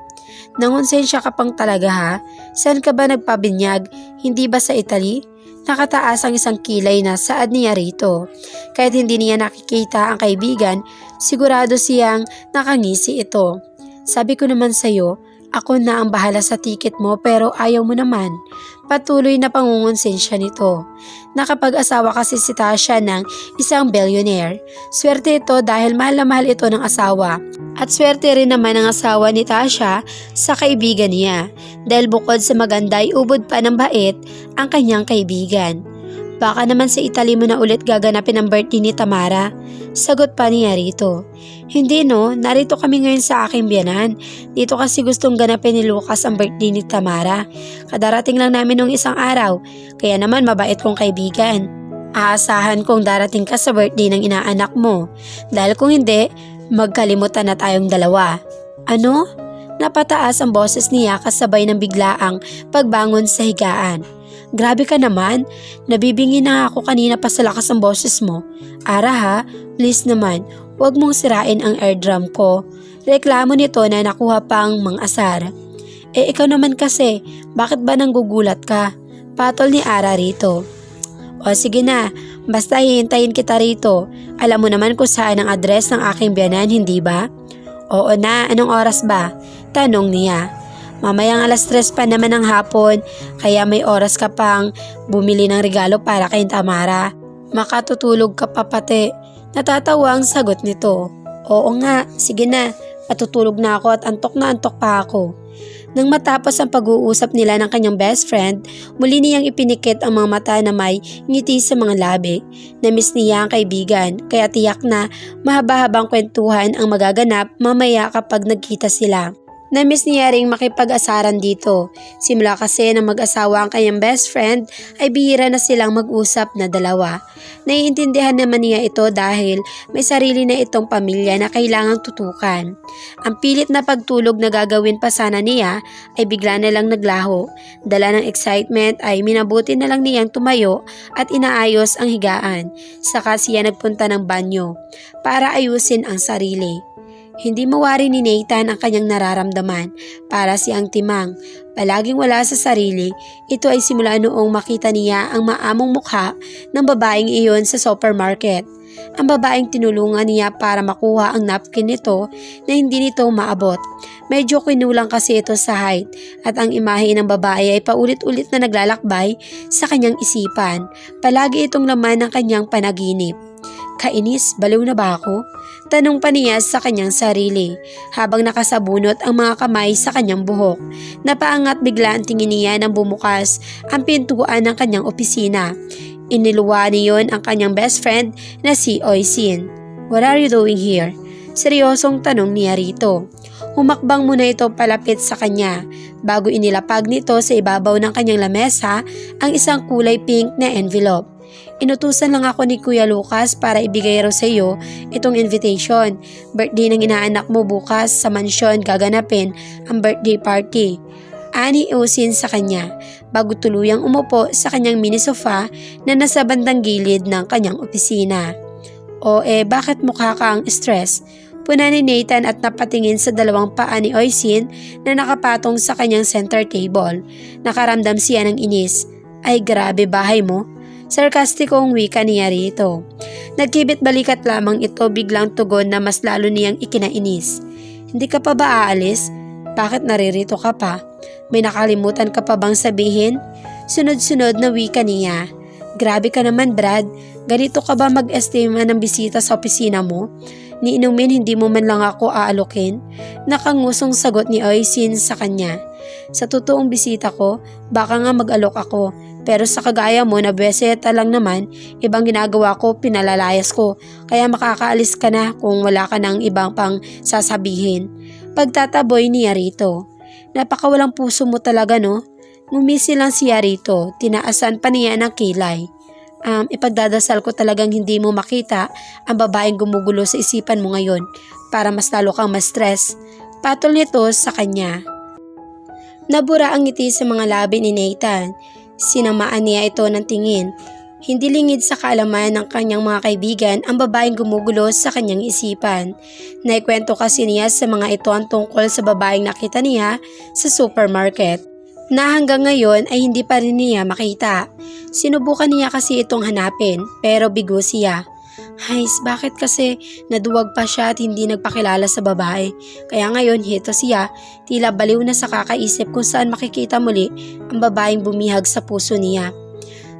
Nangonsensya ka pang talaga ha? Saan ka ba nagpabinyag? Hindi ba sa Italy? Nakataas ang isang kilay na saad niya rito. Kahit hindi niya nakikita ang kaibigan, sigurado siyang nakangisi ito. Sabi ko naman sa'yo, ako na ang bahala sa tiket mo pero ayaw mo naman. Patuloy na pangungonsensya nito. Nakapag-asawa kasi si Tasha ng isang billionaire. Swerte ito dahil mahal na mahal ito ng asawa. At swerte rin naman ang asawa ni Tasha sa kaibigan niya. Dahil bukod sa maganda ay ubod pa ng bait ang kanyang kaibigan. Baka naman sa Italy mo na ulit gaganapin ang birthday ni Tamara. Sagot pa niya rito. Hindi no, narito kami ngayon sa aking biyanan. Dito kasi gustong ganapin ni Lucas ang birthday ni Tamara. Kadarating lang namin nung isang araw, kaya naman mabait kong kaibigan. Aasahan kong darating ka sa birthday ng inaanak mo. Dahil kung hindi, magkalimutan na tayong dalawa. Ano? Napataas ang boses niya kasabay ng biglaang pagbangon sa higaan. Grabe ka naman, nabibingi na ako kanina pa sa lakas ng boses mo. Ara ha, please naman, huwag mong sirain ang eardrum ko. Reklamo nito na nakuha pang mang-asar. Ikaw naman kasi, bakit ba nanggugulat ka? Patol ni Ara rito. O sige na, basta hihintayin kita rito. Alam mo naman kung saan ang address ng aking biyanan, hindi ba? Oo na, anong oras ba? Tanong niya. Mamayang 3:00 pa naman ng hapon, kaya may oras ka pang bumili ng regalo para kay Tamara. Makatutulog ka pa pati. Natatawa ang sagot nito. Oo nga, sige na, patutulog na ako at antok na antok pa ako. Nang matapos ang pag-uusap nila ng kanyang best friend, muli niyang ipinikit ang mga mata na may ngiti sa mga labi. Namiss niya ang kaibigan, kaya tiyak na mahaba-habang kwentuhan ang magaganap mamaya kapag nagkita sila. Namiss niya ring makipag-asaran dito. Simula kasi ng mag-asawa ang kanyang best friend ay bihira na silang mag-usap na dalawa. Naiintindihan naman niya ito dahil may sarili na itong pamilya na kailangang tutukan. Ang pilit na pagtulog na gagawin pa sana niya ay bigla na lang naglaho. Dala ng excitement ay minabuti na lang niyang tumayo at inaayos ang higaan. Saka siya nagpunta ng banyo para ayusin ang sarili. Hindi mawari ni Nathan ang kanyang nararamdaman para siyang timang. Palaging wala sa sarili, ito ay simula noong makita niya ang maamong mukha ng babaeng iyon sa supermarket. Ang babaeng tinulungan niya para makuha ang napkin nito na hindi nito maabot. Medyo kinulang kasi ito sa height at ang imahe ng babae ay paulit-ulit na naglalakbay sa kanyang isipan. Palagi itong laman ng kanyang panaginip. Kainis, baliw na ba ako? Tanong pa niya sa kanyang sarili habang nakasabunot ang mga kamay sa kanyang buhok. Napaangat bigla ang tingin niya nang bumukas ang pintuan ng kanyang opisina. Iniluwa niyon ang kanyang best friend na si Oisin. What are you doing here? Seryosong tanong niya rito. Humakbang muna ito palapit sa kanya bago inilapag nito sa ibabaw ng kanyang lamesa ang isang kulay pink na envelope. Inutusan lang ako ni Kuya Lucas para ibigay raw sa iyo itong invitation. Birthday ng inaanak mo bukas sa mansyon gaganapin ang birthday party. Ani Oisin sa kanya bago tuluyang umupo sa kanyang mini sofa na nasa bandang gilid ng kanyang opisina. Bakit mukha kang stress? Puna ni Nathan at napatingin sa dalawang paa ni Oisin na nakapatong sa kanyang center table. Nakaramdam siya ng inis. Ay grabe bahay mo. Sarkastikong wika niya rito. Nagkibit balikat lamang ito biglang tugon na mas lalo niyang ikinainis. Hindi ka pa ba aalis? Bakit naririto ka pa? May nakalimutan ka pa bang sabihin? Sunod-sunod na wika niya. Grabe ka naman, Brad. Ganito ka ba mag-estima ng bisita sa opisina mo? Ni inumin hindi mo man lang ako aalokin? Nakangusong sagot ni Oisin sa kanya. Sa totoong bisita ko, baka nga mag-alok ako. Pero sa kagaya mo na beseta lang naman, ibang ginagawa ko, pinalalayas ko. Kaya makakaalis ka na kung wala ka ng ibang pang sasabihin. Pagtataboy niya rito. Napakawalang puso mo talaga, no? Ngumisi lang siya rito, tinaasan pa niya ng kilay. Ipagdadasal ko talagang hindi mo makita ang babaeng gumugulo sa isipan mo ngayon para mas lalo kang ma-stress. Patol nito sa kanya. Nabura ang ngiti sa mga labi ni Nathan. Sinamaan niya ito ng tingin. Hindi lingid sa kaalaman ng kanyang mga kaibigan ang babaeng gumugulo sa kanyang isipan. Naikwento kasi niya sa mga ito ang tungkol sa babaeng nakita niya sa supermarket, na hanggang ngayon ay hindi pa rin niya makita. Sinubukan niya kasi itong hanapin, pero bigo siya. Hays, bakit kasi naduwag pa siya at hindi nagpakilala sa babae? Kaya ngayon, hito siya, tila baliw na sa kakaisip kung saan makikita muli ang babaeng bumihag sa puso niya.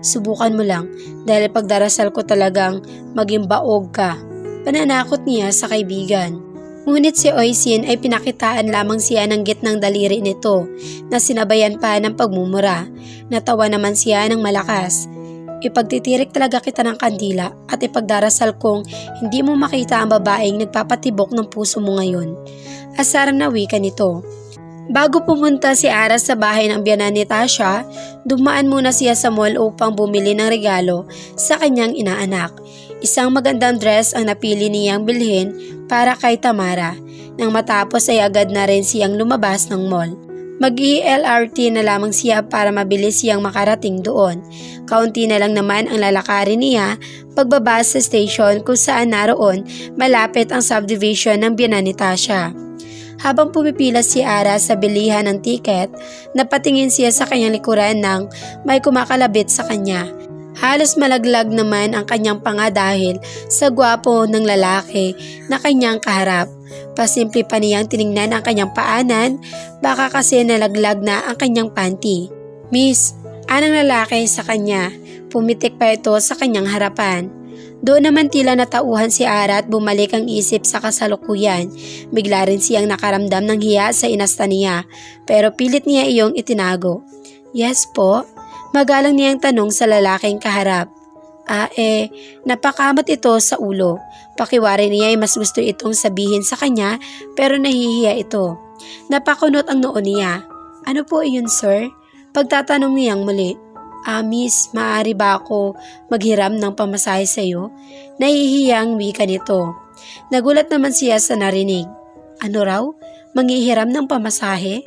Subukan mo lang, dahil pagdarasal ko talagang maging baog ka. Pananakot niya sa kaibigan. Ngunit si Oisin ay pinakitaan lamang siya ng gitnang daliri nito na sinabayan pa ng pagmumura. Natawa naman siya ng malakas. Ipagtitirik talaga kita ng kandila at ipagdarasal kong hindi mo makita ang babaeng nagpapatibok ng puso mo ngayon. Asar na wika nito. Bago pumunta si Ara sa bahay ng biyanan ni Tasha, dumaan muna siya sa mall upang bumili ng regalo sa kanyang inaanak. Isang magandang dress ang napili niyang bilhin para kay Tamara. Nang matapos ay agad na rin siyang lumabas ng mall. Mag-i-LRT na lamang siya para mabilis siyang makarating doon. Kaunti na lang naman ang lalakarin niya pagbaba sa station kung saan naroon malapit ang subdivision ng biyanan ni Tasha. Habang pumipila si Ara sa bilihan ng tiket, napatingin siya sa kanyang likuran nang may kumakalabit sa kanya. Halos malaglag naman ang kanyang panga dahil sa gwapo ng lalaki na kanyang kaharap. Pasimple pa niyang tiningnan ang kanyang paanan, baka kasi nalaglag na ang kanyang panty. Miss, anong lalaki sa kanya? Pumitik pa ito sa kanyang harapan. Doon naman tila natauhan si Ara at bumalik ang isip sa kasalukuyan. Bigla rin siyang nakaramdam ng hiya sa inasta niya, pero pilit niya iyong itinago. Yes po? Magalang niyang tanong sa lalaking kaharap. Napakamat ito sa ulo. Pakiwari niya ay mas gusto itong sabihin sa kanya pero nahihiya ito. Napakunot ang noo niya. Ano po iyon, sir? Pagtatanong niyang muli. Miss, maaari ba ako maghiram ng pamasahe sa iyo? Nahihiyang wika nito. Nagulat naman siya sa narinig. Ano raw? Manghihiram ng pamasahe?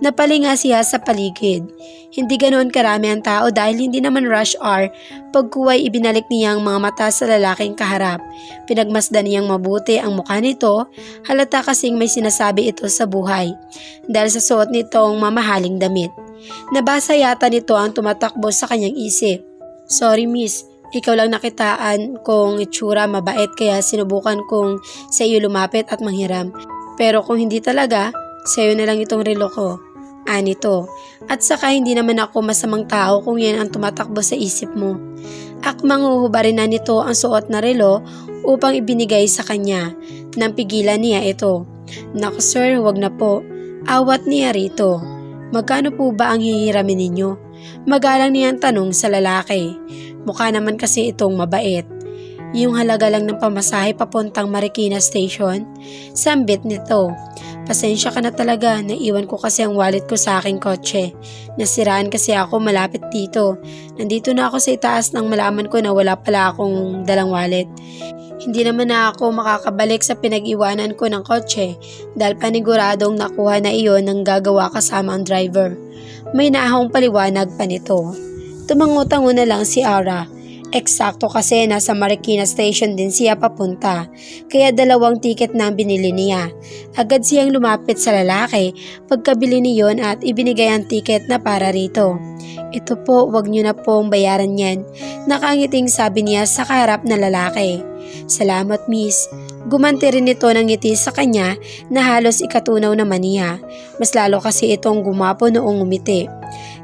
Napalinga siya sa paligid. Hindi ganoon karami ang tao dahil hindi naman rush hour. Pagkuway ibinalik niyang mga mata sa lalaking kaharap. Pinagmasdan niyang mabuti ang mukha nito, halata kasing may sinasabi ito sa buhay. Dahil sa suot nitong mamahaling damit. Nabasa yata nito ang tumatakbo sa kanyang isip. Sorry miss, ikaw lang nakitaan kong itsura mabait kaya sinubukan kong sa iyo lumapit at manghiram. Pero kung hindi talaga, sa iyo na lang itong relo ko. Anito. At saka hindi naman ako masamang tao kung yan ang tumatakbo sa isip mo. Akmang huhubarin na nito ang suot na relo upang ibinigay sa kanya. Nang pigilan niya ito. Naku sir, wag na po. Awat niya rito. Magkano po ba ang hihiramin ninyo? Magalang niyang tanong sa lalaki. Mukha naman kasi itong mabait. Yung halaga lang ng pamasahe papuntang Marikina Station. Sambit nito. Pasensya ka na talaga, naiwan ko kasi ang wallet ko sa aking kotse. Nasiraan kasi ako malapit dito. Nandito na ako sa itaas nang malaman ko na wala pala akong dalang wallet. Hindi naman na ako makakabalik sa pinag-iwanan ko ng kotse dahil paniguradong nakuha na iyon ng gagawa kasama ang driver. May naahong paliwanag pa nito. Tumangutango na lang si Ara. Eksakto kasi nasa Marikina Station din siya papunta, kaya 2 tiket na ang binili niya. Agad siyang lumapit sa lalaki pagkabili niyon at ibinigay ang tiket na para rito. Ito po, wag niyo na pong bayaran yan. Nakangiting sabi niya sa kaharap na lalaki. Salamat miss. Gumanti rin ito ng ngiti sa kanya na halos ikatunaw naman niya. Mas lalo kasi itong gumapo noong umiti.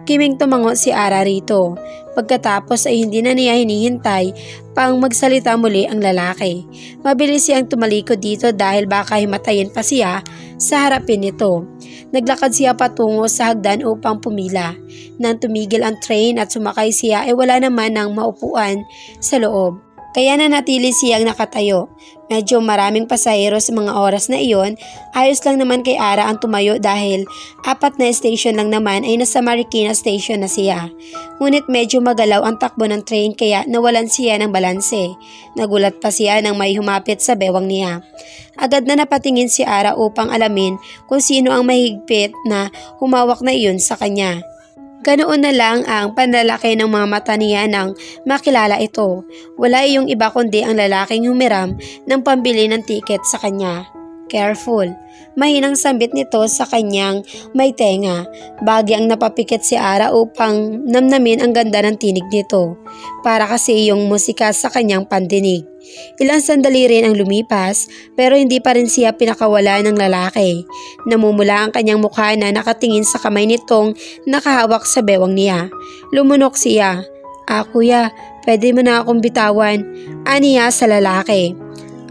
Kiming tumango si Ara rito. Pagkatapos ay hindi na niya hinihintay pang magsalita muli ang lalaki. Mabilis siyang tumalikod dito dahil baka himatayin pa siya sa harapin nito. Naglakad siya patungo sa hagdan upang pumila. Nang tumigil ang train at sumakay siya ay wala naman ng maupuan sa loob. Kaya nanatili siyang nakatayo. Medyo maraming pasahero sa mga oras na iyon. Ayos lang naman kay Ara ang tumayo dahil 4 na station lang naman ay nasa Marikina Station na siya. Ngunit medyo magalaw ang takbo ng train kaya nawalan siya ng balanse. Nagulat pa siya nang may humapit sa bewang niya. Agad na napatingin si Ara upang alamin kung sino ang mahigpit na humawak na iyon sa kanya. Ganoon na lang ang panlalaki ng mga mata niya nang makilala ito. Wala iyong iba kundi ang lalaking humiram ng pambili ng tiket sa kanya. Careful. Mahinang sambit nito sa kanyang may tenga. Bagyang napapikit si Ara upang namnamin ang ganda ng tinig nito. Para kasi yung musika sa kanyang pandinig. Ilang sandali rin ang lumipas pero hindi pa rin siya pinakawala ng lalaki. Namumula ang kanyang mukha na nakatingin sa kamay nitong nakahawak sa bewang niya. Lumunok siya. Kuya, pwede mo na akong bitawan. Aniya sa lalaki.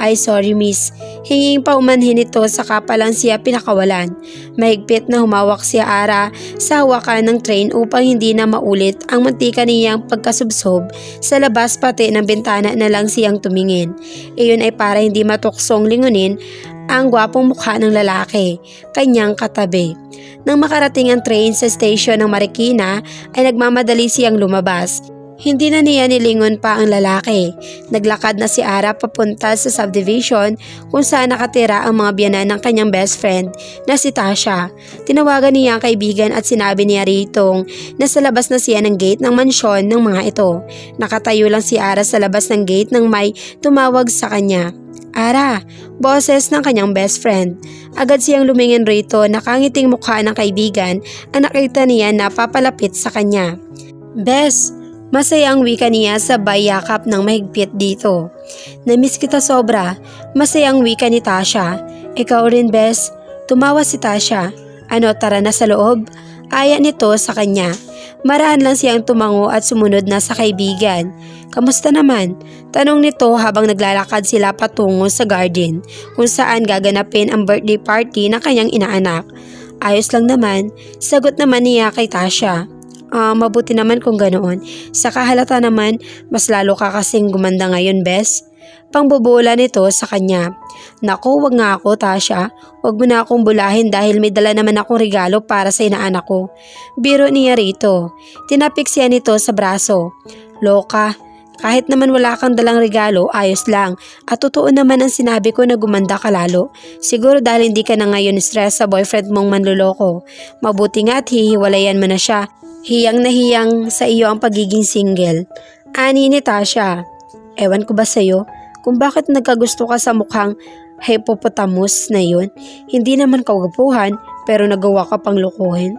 Ay sorry miss, hinging pa umanhin ito saka pa lang siya pinakawalan. Mahigpit na humawak si Ara sa hawakan ng train upang hindi na maulit ang mantika niyang pagkasubsob sa labas pati ng bintana na lang siyang tumingin. Iyon ay para hindi matuksong lingunin ang gwapong mukha ng lalaki, kanyang katabi. Nang makarating ang train sa station ng Marikina ay nagmamadali siyang lumabas. Hindi na niya nilingon pa ang lalaki. Naglakad na si Ara papunta sa subdivision kung saan nakatira ang mga biyanan ng kanyang best friend na si Tasha. Tinawagan niya ang kaibigan at sinabi niya ritong nasa labas na siya ng gate ng mansyon ng mga ito. Nakatayo lang si Ara sa labas ng gate nang may tumawag sa kanya. Ara, boses ng kanyang best friend. Agad siyang lumingin rito, nakangiting mukha ng kaibigan ang nakita niya na papalapit sa kanya. Bes, masaya ang wika niya sabay yakap ng mahigpit dito. Namiss kita sobra. Masaya ang wika ni Tasha. Ikaw rin bes. Tumawa si Tasha. Ano, tara na sa loob? Aya nito sa kanya. Maraan lang siyang tumango at sumunod na sa kaibigan. Kamusta naman? Tanong nito habang naglalakad sila patungo sa garden kung saan gaganapin ang birthday party ng kanyang inaanak. Ayos lang naman. Sagot naman niya kay Tasha. Mabuti naman kung ganoon. Sa kahalata naman, mas lalo ka kasing gumanda ngayon, bes. Pangbobola nito sa kanya. Naku, wag nga ako, Tasha. Wag mo na akong bulahin dahil may dala naman akong regalo para sa inaanak ko. Biro niya rito. Tinapik siya nito sa braso. Loka, kahit naman wala kang dalang regalo, ayos lang. At totoo naman ang sinabi ko na gumanda ka lalo. Siguro dahil hindi ka na ngayon stress sa boyfriend mong manluloko. Mabuti nga at hihiwalayan mo na siya. Hiyang na hiyang sa iyo ang pagiging single. Ani ni Tasha. Ewan ko ba sa'yo kung bakit nagkagusto ka sa mukhang hippopotamus na yun? Hindi naman kagapuhan pero nagawa ka pang lokohin.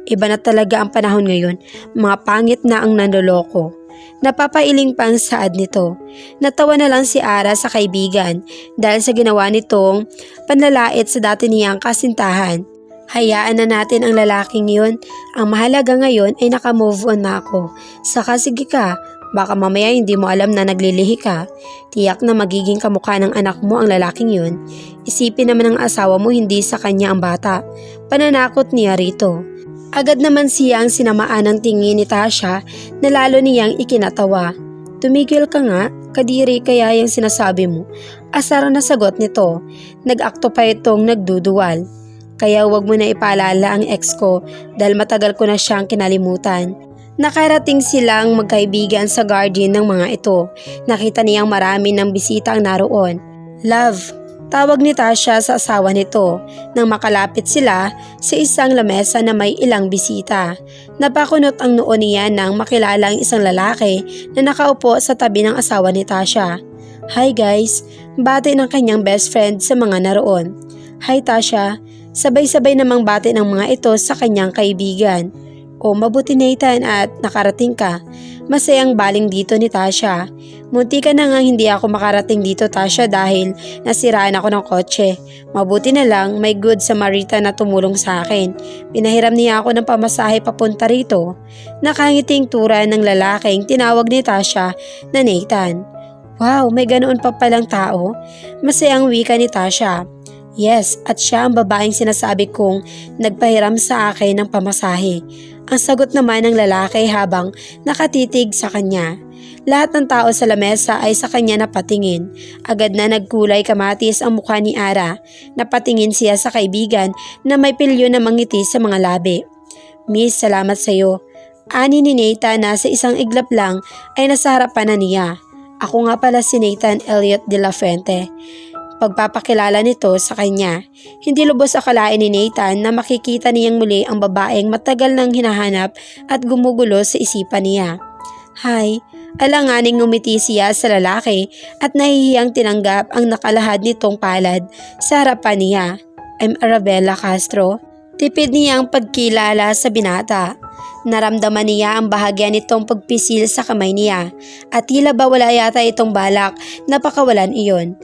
Iba na talaga ang panahon ngayon. Mga pangit na ang nanloloko. Napapailing pa ang saad nito. Natawa na lang si Ara sa kaibigan dahil sa ginawa nitong panlalait sa dati niyang kasintahan. Hayaan na natin ang lalaking yun. Ang mahalaga ngayon ay nakamove on na ako. Saka sige ka, baka mamaya hindi mo alam na naglilihi ka. Tiyak na magiging kamukha ng anak mo ang lalaking yun. Isipin naman ng asawa mo hindi sa kanya ang bata. Pananakot niya rito. Agad naman siyang sinamaan ng tingin ni Tasha na lalo niyang ikinatawa. Tumigil ka nga, kadiri kaya yung sinasabi mo. Asar na sagot nito. Nag-akto pa itong nagduduwal. Kaya wag mo na ipaalala ang ex ko dahil matagal ko na siyang kinalimutan. Nakarating silang magkaibigan sa garden ng mga ito. Nakita niyang marami ng bisita ang naroon. Love, tawag ni Tasha sa asawa nito nang makalapit sila sa isang lamesa na may ilang bisita. Napakunot ang noo niya nang makilala ang isang lalaki na nakaupo sa tabi ng asawa ni Tasha. Hi guys, bati ng kanyang best friend sa mga naroon. Hi Tasha. Sabay-sabay namang bati ng mga ito sa kanyang kaibigan. O mabuti Nathan at nakarating ka. Masayang baling dito ni Tasha. Munti ka na nga hindi ako makarating dito, Tasha, dahil nasiraan ako ng kotse. Mabuti na lang may good Samaritan na tumulong sa akin. Pinahiram niya ako ng pamasahe papunta rito. Nakangiting tura ng lalaking tinawag ni Tasha na Nathan. Wow, may ganoon pa palang tao? Masayang wika ni Tasha. Yes, at siya ang babaeng sinasabi kong nagpahiram sa akin ng pamasahe. Ang sagot naman ng lalaki habang nakatitig sa kanya. Lahat ng tao sa lamesa ay sa kanya napatingin. Agad na nagkulay kamatis ang mukha ni Ara. Napatingin siya sa kaibigan na may pilyo na mangiti sa mga labi. Miss, salamat sa iyo. Ani ni Nathan na sa isang iglap lang ay nasa harapan na niya. Ako nga pala si Nathan Elliot de la Fuente. Pagpapakilala nito sa kanya. Hindi lubos akalain ni Nathan na makikita niyang muli ang babaeng matagal nang hinahanap at gumugulo sa isipan niya. Hi, alanganing ngumiti siya sa lalaki at nahihiyang tinanggap ang nakalahad nitong palad sa harapan niya. I'm Arabella Castro. Tipid niyang pagkilala sa binata. Naramdaman niya ang bahagya nitong pagpisil sa kamay niya at tila ba wala yata itong balak na pakawalan iyon.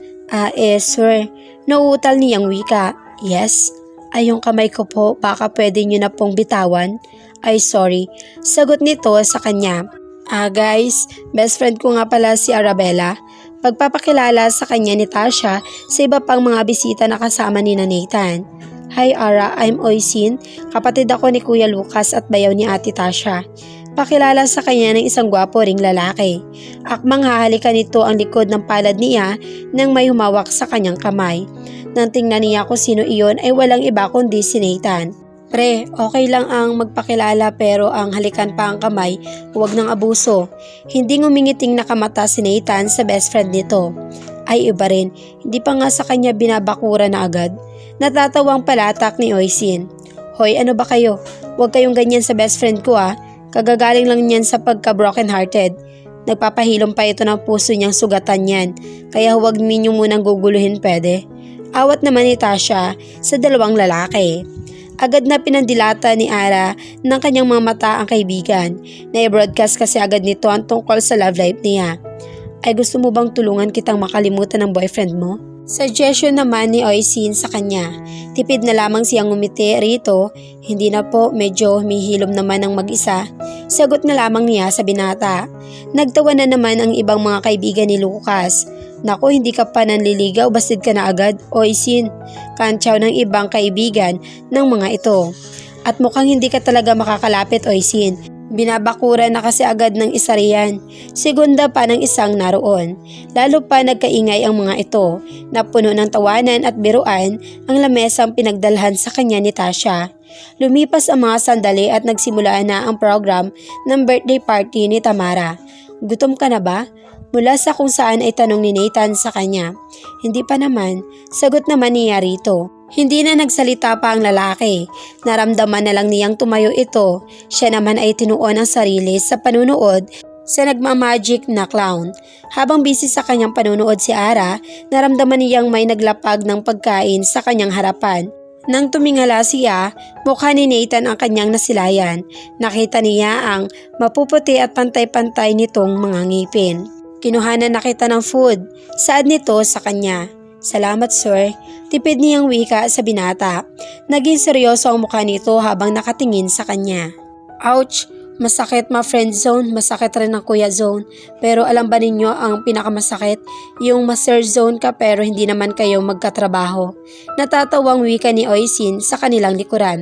Sir, nauutal niyang wika. Yes, ay yung kamay ko po, baka pwede niyo na pong bitawan. Ay sorry, sagot nito sa kanya. Guys, best friend ko nga pala si Arabella. Pagpapakilala sa kanya ni Tasha sa iba pang mga bisita na kasama ni Nathan. Hi Ara, I'm Oisin, kapatid ako ni Kuya Lucas at bayaw ni Ate Tasha. Pakilala sa kanya ng isang gwapo ring lalaki. Akmang hahalikan nito ang likod ng palad niya nang may humawak sa kanyang kamay. Nang tingnan niya kung sino iyon ay walang iba kundi si Nathan. Pre, okay lang ang magpakilala pero ang halikan pa ang kamay, huwag ng abuso. Hindi ngumingiting nakamata si Nathan sa best friend nito. Ay iba rin, hindi pa nga sa kanya binabakura na agad. Natatawang palatak ni Oisin. Hoy, ano ba kayo? Huwag kayong ganyan sa best friend ko ah. Kagagaling lang niyan sa pagka-broken hearted. Nagpapahilom pa ito ng puso niyang sugatan yan. Kaya huwag ninyong munang guguluhin pwede. Awat naman ni Tasha sa dalawang lalaki. Agad na pinandilata ni Ara ng kanyang mga mata ang kaibigan. Na-broadcast kasi agad nito ang tungkol sa love life niya. Ay gusto mo bang tulungan kitang makalimutan ng boyfriend mo? Suggestion naman ni Oisin sa kanya. Tipid na lamang siyang ngumiti rito. Hindi na po, medyo humihilom naman ang mag-isa. Sagot na lamang niya sa binata. Nagtawa na naman ang ibang mga kaibigan ni Lucas. Naku, hindi ka pa nanliligaw, bastid ka na agad, Oisin. Kantsaw ng ibang kaibigan ng mga ito. At mukhang hindi ka talaga makakalapit, Oisin. Binabakura na kasi agad ng isa riyan. Segunda pa ng isang naroon. Lalo pa nagkaingay ang mga ito. Napuno ng tawanan at biruan ang lamesang pinagdalhan sa kanya ni Tasha. Lumipas ang mga sandali at nagsimula na ang program ng birthday party ni Tamara. Gutom ka na ba? Mula sa kung saan ay tanong ni Nathan sa kanya. Hindi pa naman, sagot naman niya rito. Hindi na nagsalita pa ang lalaki. Naramdaman na lang niyang tumayo ito. Siya naman ay tinuon ang sarili sa panunood sa nagmamagic na clown. Habang busy sa kanyang panunood si Ara, naramdaman niyang may naglapag ng pagkain sa kanyang harapan. Nang tumingala siya, mukha ni Nathan ang kanyang nasilayan. Nakita niya ang mapuputi at pantay-pantay nitong mga ngipin. Kinuhanan na kita ng food. Saad nito sa kanya. Salamat sir. Tipid niyang wika sa binata. Naging seryoso ang mukha nito habang nakatingin sa kanya. Ouch! Masakit ma-friend zone, masakit rin ang kuya zone. Pero alam ba ninyo ang pinakamasakit? Yung ma-sir zone ka pero hindi naman kayo magkatrabaho. Natatawang wika ni Oisin sa kanilang likuran.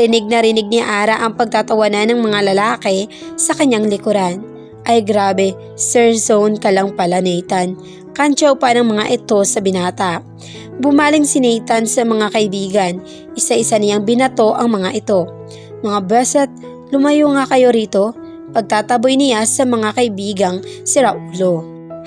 Rinig na rinig ni Ara ang pagtatawanan ng mga lalaki sa kanyang likuran. Ay grabe, sir zone ka lang pala Nathan. Kantsaw pa ng mga ito sa binata. Bumaling si Nathan sa mga kaibigan. Isa-isa niyang binato ang mga ito. Mga beset, lumayo nga kayo rito. Pagtataboy niya sa mga kaibigang si Raulo.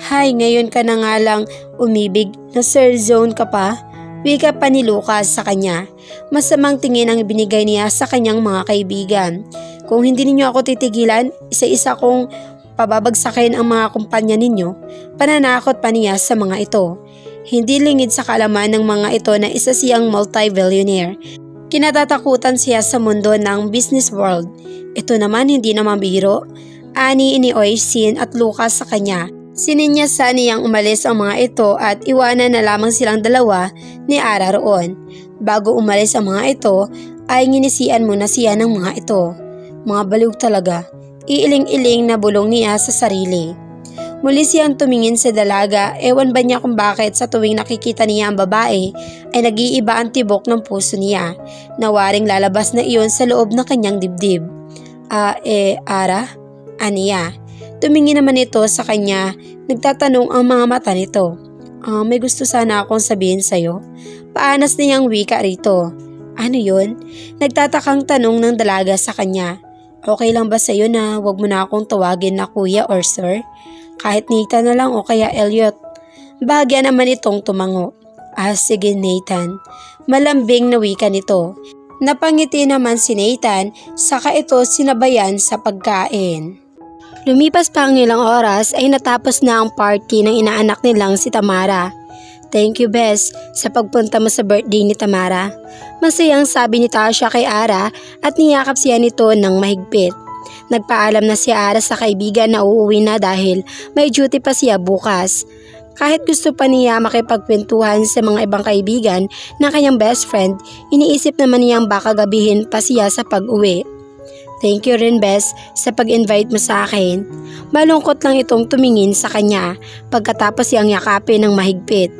Hay, ngayon ka na nga lang umibig na sir zone ka pa. Wika pa ni Lucas sa kanya. Masamang tingin ang binigay niya sa kanyang mga kaibigan. Kung hindi ninyo ako titigilan, isa-isa kong pababagsakin ang mga kumpanya ninyo, pananakot pa niya sa mga ito. Hindi lingid sa kaalaman ng mga ito na isa siyang multi-billionaire. Kinatatakutan siya sa mundo ng business world. Ito naman hindi naman biro. Ani ni Oisin at Lucas sa kanya. Sininyasan niyang umalis ang mga ito at iwanan na lamang silang dalawa ni Ara roon. Bago umalis ang mga ito ay nginisian muna siya ng mga ito. Mga baliw talaga, iiling-iling na bulong niya sa sarili. Muli siyang tumingin sa dalaga, ewan ba niya kung bakit sa tuwing nakikita niya ang babae ay nag-iiba ang tibok ng puso niya, na waring lalabas na iyon sa loob ng kanyang dibdib. Ara? Aniya. Tumingin naman ito sa kanya, nagtatanong ang mga mata nito. May gusto sana akong sabihin sa'yo. Paanas niyang wika rito. Ano yun? Nagtatakang tanong ng dalaga sa kanya. Okay lang ba sa'yo na wag mo na akong tawagin na kuya or sir? Kahit Nathan na lang o kaya Elliot. Bahagya naman itong tumango. Sige Nathan. Malambing na wika nito. Napangiti naman si Nathan, saka ito sinabayan sa pagkain. Lumipas pa ang ilang oras ay natapos na ang party ng inaanak nilang si Tamara. Thank you Bes sa pagpunta mo sa birthday ni Tamara. Masayang sabi ni Tasha kay Ara at niyakap siya nito ng mahigpit. Nagpaalam na si Ara sa kaibigan na uuwi na dahil may duty pa siya bukas. Kahit gusto pa niya makipagkwentuhan sa mga ibang kaibigan ng kanyang best friend, iniisip naman niyang baka gabihin pa siya sa pag-uwi. Thank you rin Bes sa pag-invite mo sa akin. Malungkot lang itong tumingin sa kanya pagkatapos siyang yakapin ng mahigpit.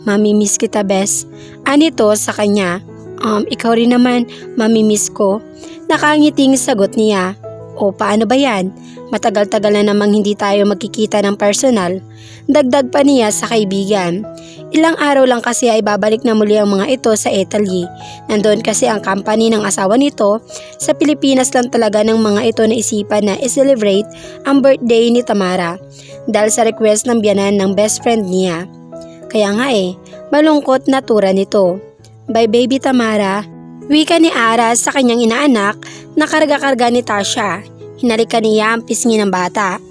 Mamimiss kita Bes. Anito sa kanya. Ikaw rin naman, mamimiss ko. Nakangiting sagot niya. O paano ba yan? Matagal-tagal na namang hindi tayo magkikita ng personal. Dagdag pa niya sa kaibigan. Ilang araw lang kasi ay babalik na muli ang mga ito sa Italy. Nandoon kasi ang company ng asawa nito. Sa Pilipinas lang talaga ng mga ito na isipan na i-celebrate ang birthday ni Tamara dahil sa request ng biyanan ng best friend niya. Kaya nga malungkot na tura nito. Bye baby Tamara. Wika ni Ara sa kanyang inaanak na karga-karga ni Tasha. Hinalikan niya ang pisngi ng bata.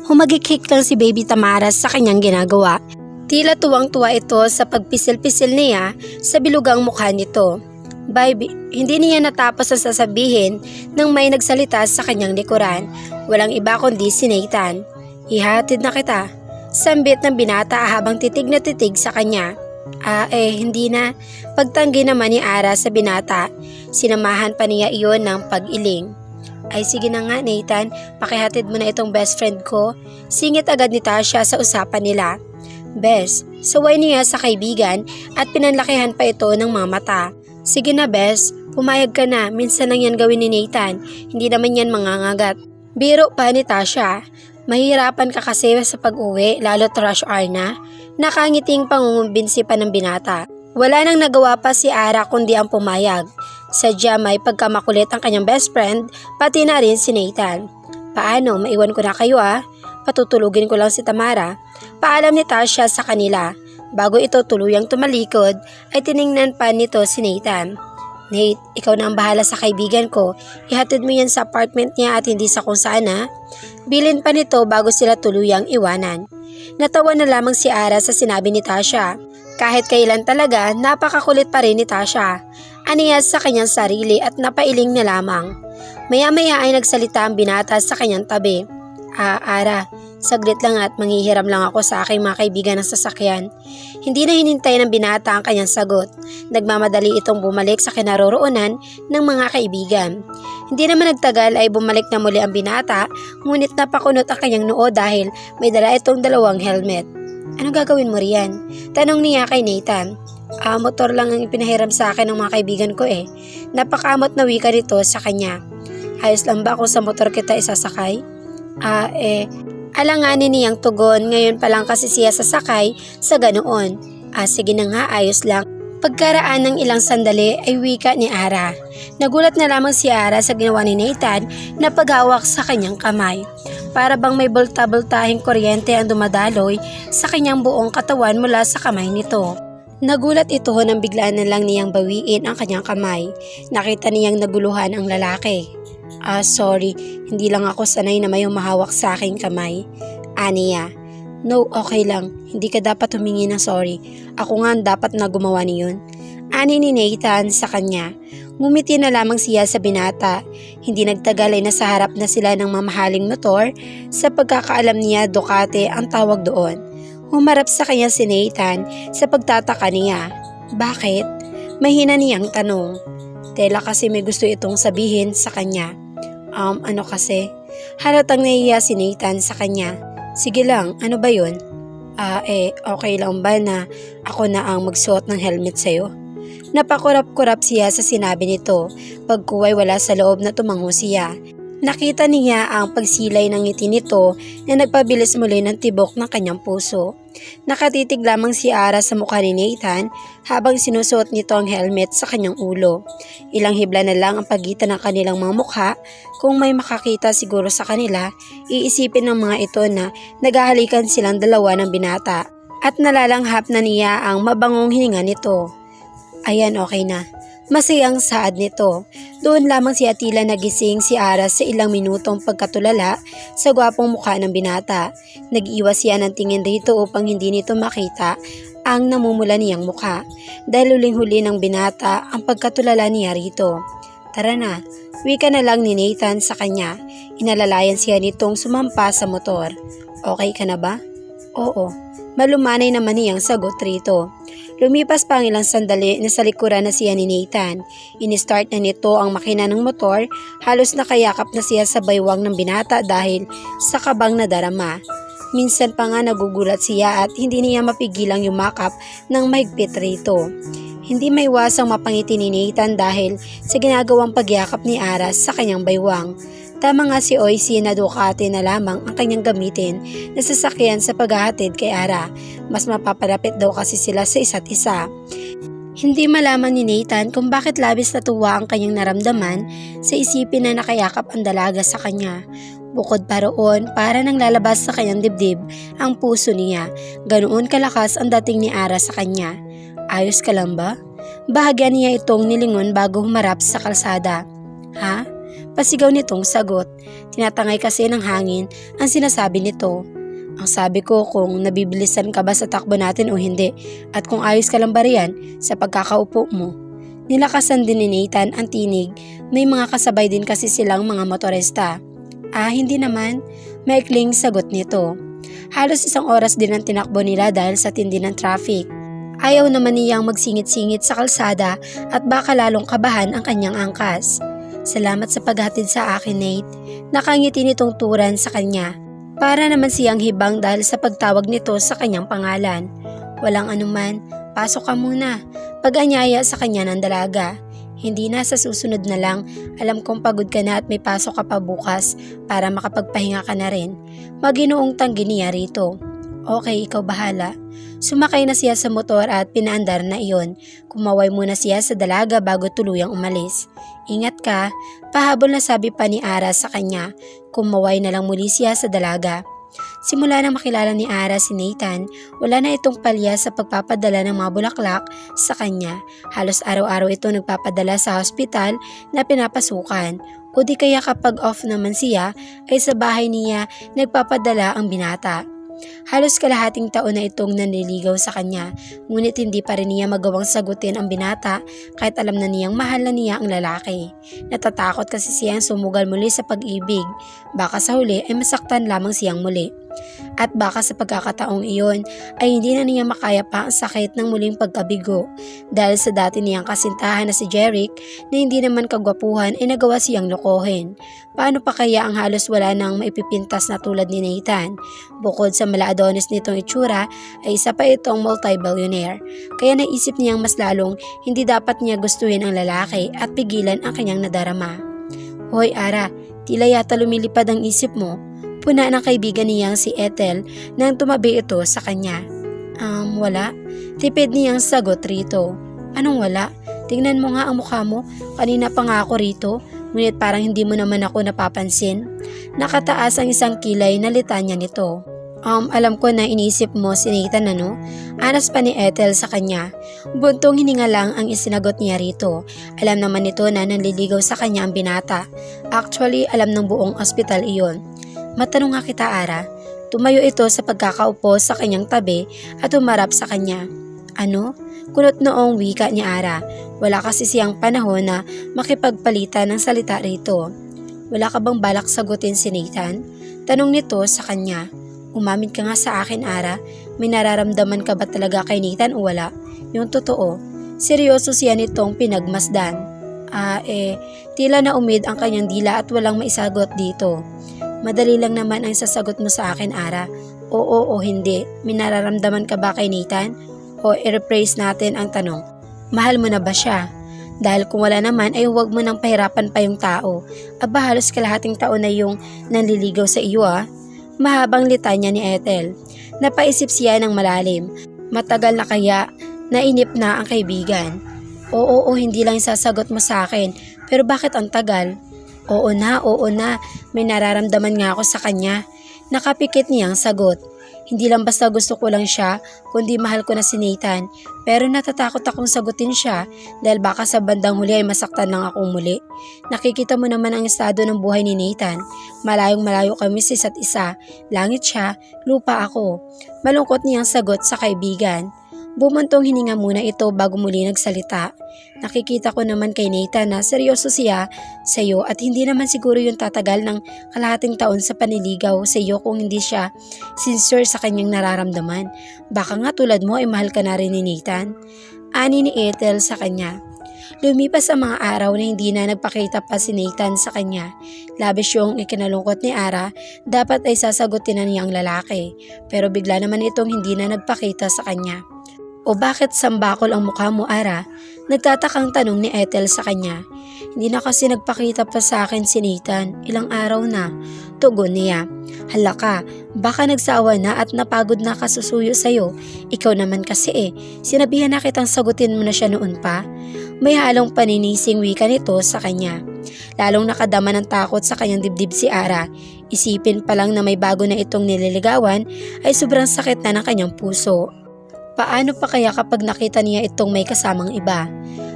Humagikik lang si baby Tamara sa kanyang ginagawa. Tila tuwang-tuwa ito sa pagpisil-pisil niya sa bilugang mukha nito. Baby, hindi niya natapos ang sasabihin nang may nagsalita sa kanyang likuran. Walang iba kundi si Nathan. Ihatid na kita. Sambit ng binata habang titig na titig sa kanya. Hindi na. Pagtanggi naman ni Ara sa binata. Sinamahan pa niya iyon ng pag-iling. Ay sige na nga Nathan, pakihatid mo na itong best friend ko. Singit agad ni Tasha sa usapan nila. Bes, saway niya sa kaibigan at pinanlakihan pa ito ng mga mata. Sige na Bes, pumayag ka na, minsan lang yan gawin ni Nathan, hindi naman yan mangangagat. Biro pa ni Tasha, mahirapan ka kasi sa pag-uwi lalo't rush hour na. Nakangiting pangungumbinsi pa ng binata. Wala nang nagawa pa si Ara kundi ang pumayag. Sadya may pagkamakulit ang kanyang best friend, pati na rin si Nathan. Paano, maiwan ko na kayo Patutulugin ko lang si Tamara. Paalam ni Tasha sa kanila. Bago ito tuluyang tumalikod, ay tiningnan pa nito si Nathan. Nate, ikaw na ang bahala sa kaibigan ko. Ihatid mo yan sa apartment niya at hindi sa kung saan Bilin pa nito bago sila tuluyang iwanan. Natawa na lamang si Ara sa sinabi ni Tasha. Kahit kailan talaga, napakakulit pa rin ni Tasha. Aniya sa kanyang sarili at napailing na lamang. Maya-maya ay nagsalita ang binata sa kanyang tabi. Ara, saglit lang at manghihiram lang ako sa aking mga kaibigan ng sasakyan. Hindi na hinintay ng binata ang kanyang sagot. Nagmamadali itong bumalik sa kinaroroonan ng mga kaibigan. Hindi naman nagtagal ay bumalik na muli ang binata, ngunit napakunot ang kanyang noo dahil may dala itong 2 helmet. Ano gagawin mo riyan? Tanong niya kay Nathan. Motor lang ang ipinahiram sa akin ng mga kaibigan ko Napakamot na wika nito sa kanya. Ayos lang ba kung sa motor kita isasakay? Alanganin niyang tugon, ngayon pa lang kasi siya sasakay sa ganoon. Sige na nga, ayos lang. Pagkaraan ng ilang sandali ay wika ni Ara. Nagulat na lamang si Ara sa ginawa ni Nathan na paghawak sa kanyang kamay. Para bang may bulta-bultahing kuryente ang dumadaloy sa kanyang buong katawan mula sa kamay nito. Nagulat ito nang biglaan na lang niyang bawiin ang kanyang kamay. Nakita niyang naguluhan ang lalaki. Sorry, hindi lang ako sanay na may humahawak sa aking kamay. Aniya. No, okay lang. Hindi ka dapat humingi ng sorry. Ako nga ang dapat na gumawa niyon. Ani ni Nathan sa kanya. Ngumiti na lamang siya sa binata. Hindi nagtagal ay nasa harap na sila ng mamahaling motor. Sa pagkakaalam niya, Ducati ang tawag doon. Humarap sa kanya si Nathan sa pagtataka niya. Bakit? Mahina niyang tanong. Tela kasi may gusto itong sabihin sa kanya. Ano kasi? Halatang nahiya si Nathan sa kanya. Sige lang, ano ba yun? Okay lang ba na ako na ang magsuot ng helmet sa'yo? Napakurap-kurap siya sa sinabi nito. Pagkuway wala sa loob na tumango siya. Nakita niya ang pagsilay ng ngiti nito na nagpabilis muli ng tibok ng kanyang puso. Nakatitig lamang si Ara sa mukha ni Nathan habang sinusuot nito ang helmet sa kanyang ulo. Ilang hibla na lang ang pagitan ng kanilang mga mukha. Kung may makakita siguro sa kanila, iisipin ng mga ito na naghahalikan silang dalawa ng binata at nalalanghap na niya ang mabangong hininga nito. Ayan, okay na. Masayang saad nito. Doon lamang si Atila nagising si Aras sa ilang minutong pagkatulala sa gwapong mukha ng binata. Nag-iwas siya ng tingin rito upang hindi nito makita ang namumula niyang mukha. Dahil huling-huli ng binata ang pagkatulala niya rito. Tara na, wika na lang ni Nathan sa kanya. Inalalayan siya nitong sumampa sa motor. Okay ka na ba? Oo. Malumanay naman niyang sagot rito. Lumipas pa ang ilang sandali na sa likuran na siya ni Nathan. Ini-start na nito ang makina ng motor, halos nakayakap na siya sa baywang ng binata dahil sa kabang na darama. Minsan pa nga nagugulat siya at hindi niya mapigilang yumakap ng mahigpit rito. Hindi maiwasang mapangiti ni Nathan dahil sa ginagawang pagyakap ni Aras sa kanyang baywang. Tama nga si Oisie na Ducati na lamang ang kanyang gamitin na sasakyan sa paghahatid kay Ara. Mas mapapalapit daw kasi sila sa isa't isa. Hindi malaman ni Nathan kung bakit labis natuwa ang kanyang naramdaman sa isipin na nakayakap ang dalaga sa kanya. Bukod pa roon, para nang lalabas sa kanyang dibdib ang puso niya. Ganoon kalakas ang dating ni Ara sa kanya. Ayos ka lang ba? Bahagya niya itong nilingon bago humarap sa kalsada. Ha? Pasigaw nitong sagot. Tinatangay kasi ng hangin ang sinasabi nito. Ang sabi ko kung nabibilisan ka ba sa takbo natin o hindi at kung ayos ka lang ba riyan sa pagkakaupo mo. Nilakasan din ni Nathan ang tinig. May mga kasabay din kasi silang mga motorista. Hindi naman. Maikling sagot nito. Halos 1 oras din ang tinakbo nila dahil sa tindi ng traffic. Ayaw naman niyang magsingit-singit sa kalsada at baka lalong kabahan ang kanyang angkas. Salamat sa paghatid sa akin, Nate. Nakangiti nitong turan sa kanya. Para naman siyang hibang dahil sa pagtawag nito sa kanyang pangalan. Walang anuman, pasok ka muna. Pag-anyaya sa kanya ng dalaga. Hindi na, sa susunod na lang. Alam kong pagod ka na at may pasok ka pa bukas para makapagpahinga ka na rin. Maginoong tanggi niya rito. Okay, ikaw bahala. Sumakay na siya sa motor at pinaandar na iyon. Kumaway muna siya sa dalaga bago tuluyang umalis. Ingat ka, pahabol na sabi pa ni Ara sa kanya. Kumaway na lang muli siya sa dalaga. Simula na makilala ni Ara si Nathan, wala na itong palya sa pagpapadala ng mga bulaklak sa kanya. Halos araw-araw ito nagpapadala sa hospital na pinapasukan. O di kaya kapag off naman siya ay sa bahay niya nagpapadala ang binata. Halos kalahating taon na itong nanliligaw sa kanya, ngunit hindi pa rin niya magawang sagutin ang binata kahit alam na niyang mahal na niya ang lalaki. Natatakot kasi siyang sumugal muli sa pag-ibig, baka sa huli ay masaktan lamang siyang muli. At baka sa pagkakataong iyon ay hindi na niya makaya pa ang sakit ng muling pagkabigo dahil sa dati niyang kasintahan na si Jeric na hindi naman kagwapuhan ay nagawa siyang lokohin. Paano pa kaya ang halos wala nang maipipintas na tulad ni Nathan? Bukod sa mala-adonis nitong itsura ay isa pa itong multi-billionaire. Kaya naisip niyang mas lalong hindi dapat niya gustuhin ang lalaki at pigilan ang kanyang nadarama. Hoy Ara, tila yata lumilipad ang isip mo. Puna ng kaibigan niyang si Ethel nang tumabi ito sa kanya. Wala. Tipid niyang sagot rito. Anong wala? Tingnan mo nga ang mukha mo. Kanina pa nga ako rito, ngunit parang hindi mo naman ako napapansin. Nakataas ang isang kilay na litanya nito. Alam ko na inisip mo si Nathan ano? Anas pa ni Ethel sa kanya. Buntong hininga lang ang isinagot niya rito. Alam naman nito na nanliligaw sa kanya ang binata. Actually, alam ng buong ospital iyon. Matanong nga kita Ara. Tumayo ito sa pagkakaupo sa kanyang tabi at humarap sa kanya. Ano? Kunot noong wika ni Ara. Wala kasi siyang panahon na makipagpalitan ng salita rito. Wala ka bang balak sagutin si Nathan? Tanong nito sa kanya. Umamin ka nga sa akin, Ara. May nararamdaman ka ba talaga kay Nathan o wala? Yung totoo. Seryoso siya nitong pinagmasdan. Tila na umid ang kanyang dila at walang maisagot dito. Madali lang naman ang sasagot mo sa akin, Ara. Oo o hindi. May nararamdaman ka ba kay Nathan? O i-rephrase natin ang tanong. Mahal mo na ba siya? Dahil kung wala naman ay huwag mo nang pahirapan pa yung tao. Aba halos kalahating taon na yung nanliligaw sa iyo Mahabang litanya ni Ethel. Napaisip siya ng malalim. Matagal na kaya nainip na ang kaibigan. Oo hindi lang sasagot mo sa akin. Pero bakit ang tagal? Oo na. May nararamdaman nga ako sa kanya. Nakapikit niyang sagot. Hindi lang basta gusto ko lang siya, kundi mahal ko na si Nathan. Pero natatakot akong sagutin siya dahil baka sa bandang huli ay masaktan lang akong muli. Nakikita mo naman ang estado ng buhay ni Nathan. Malayong malayo kami sa isa't isa. Langit siya, lupa ako. Malungkot niyang sagot sa kaibigan. Bumuntong hininga muna ito bago muli nagsalita. Nakikita ko naman kay Nathan na seryoso siya sa iyo at hindi naman siguro yung tatagal ng kalahating taon sa paniligaw sa iyo kung hindi siya sincere sa kanyang nararamdaman. Baka nga tulad mo ay mahal ka na rin ni Nathan. Ani ni Ethel sa kanya. Lumipas ang mga araw na hindi na nagpakita pa si Nathan sa kanya. Labis yung ikinalungkot ni Ara, dapat ay sasagutin na niya ang lalaki. Pero bigla naman itong hindi na nagpakita sa kanya. O bakit sambakol ang mukha mo, Ara? Nagtatakang tanong ni Ethel sa kanya. Hindi na kasi nagpakita pa sa akin si Nathan. Ilang araw na. Tugon niya. Hala ka, baka nagsawa na at napagod na kasusuyo sa'yo. Ikaw naman kasi sinabihan na kitang sagutin mo na siya noon pa. May halong paninising wika nito sa kanya. Lalong nakadama ng takot sa kanyang dibdib si Ara. Isipin pa lang na may bago na itong nililigawan ay sobrang sakit na ng kanyang puso. Paano pa kaya kapag nakita niya itong may kasamang iba?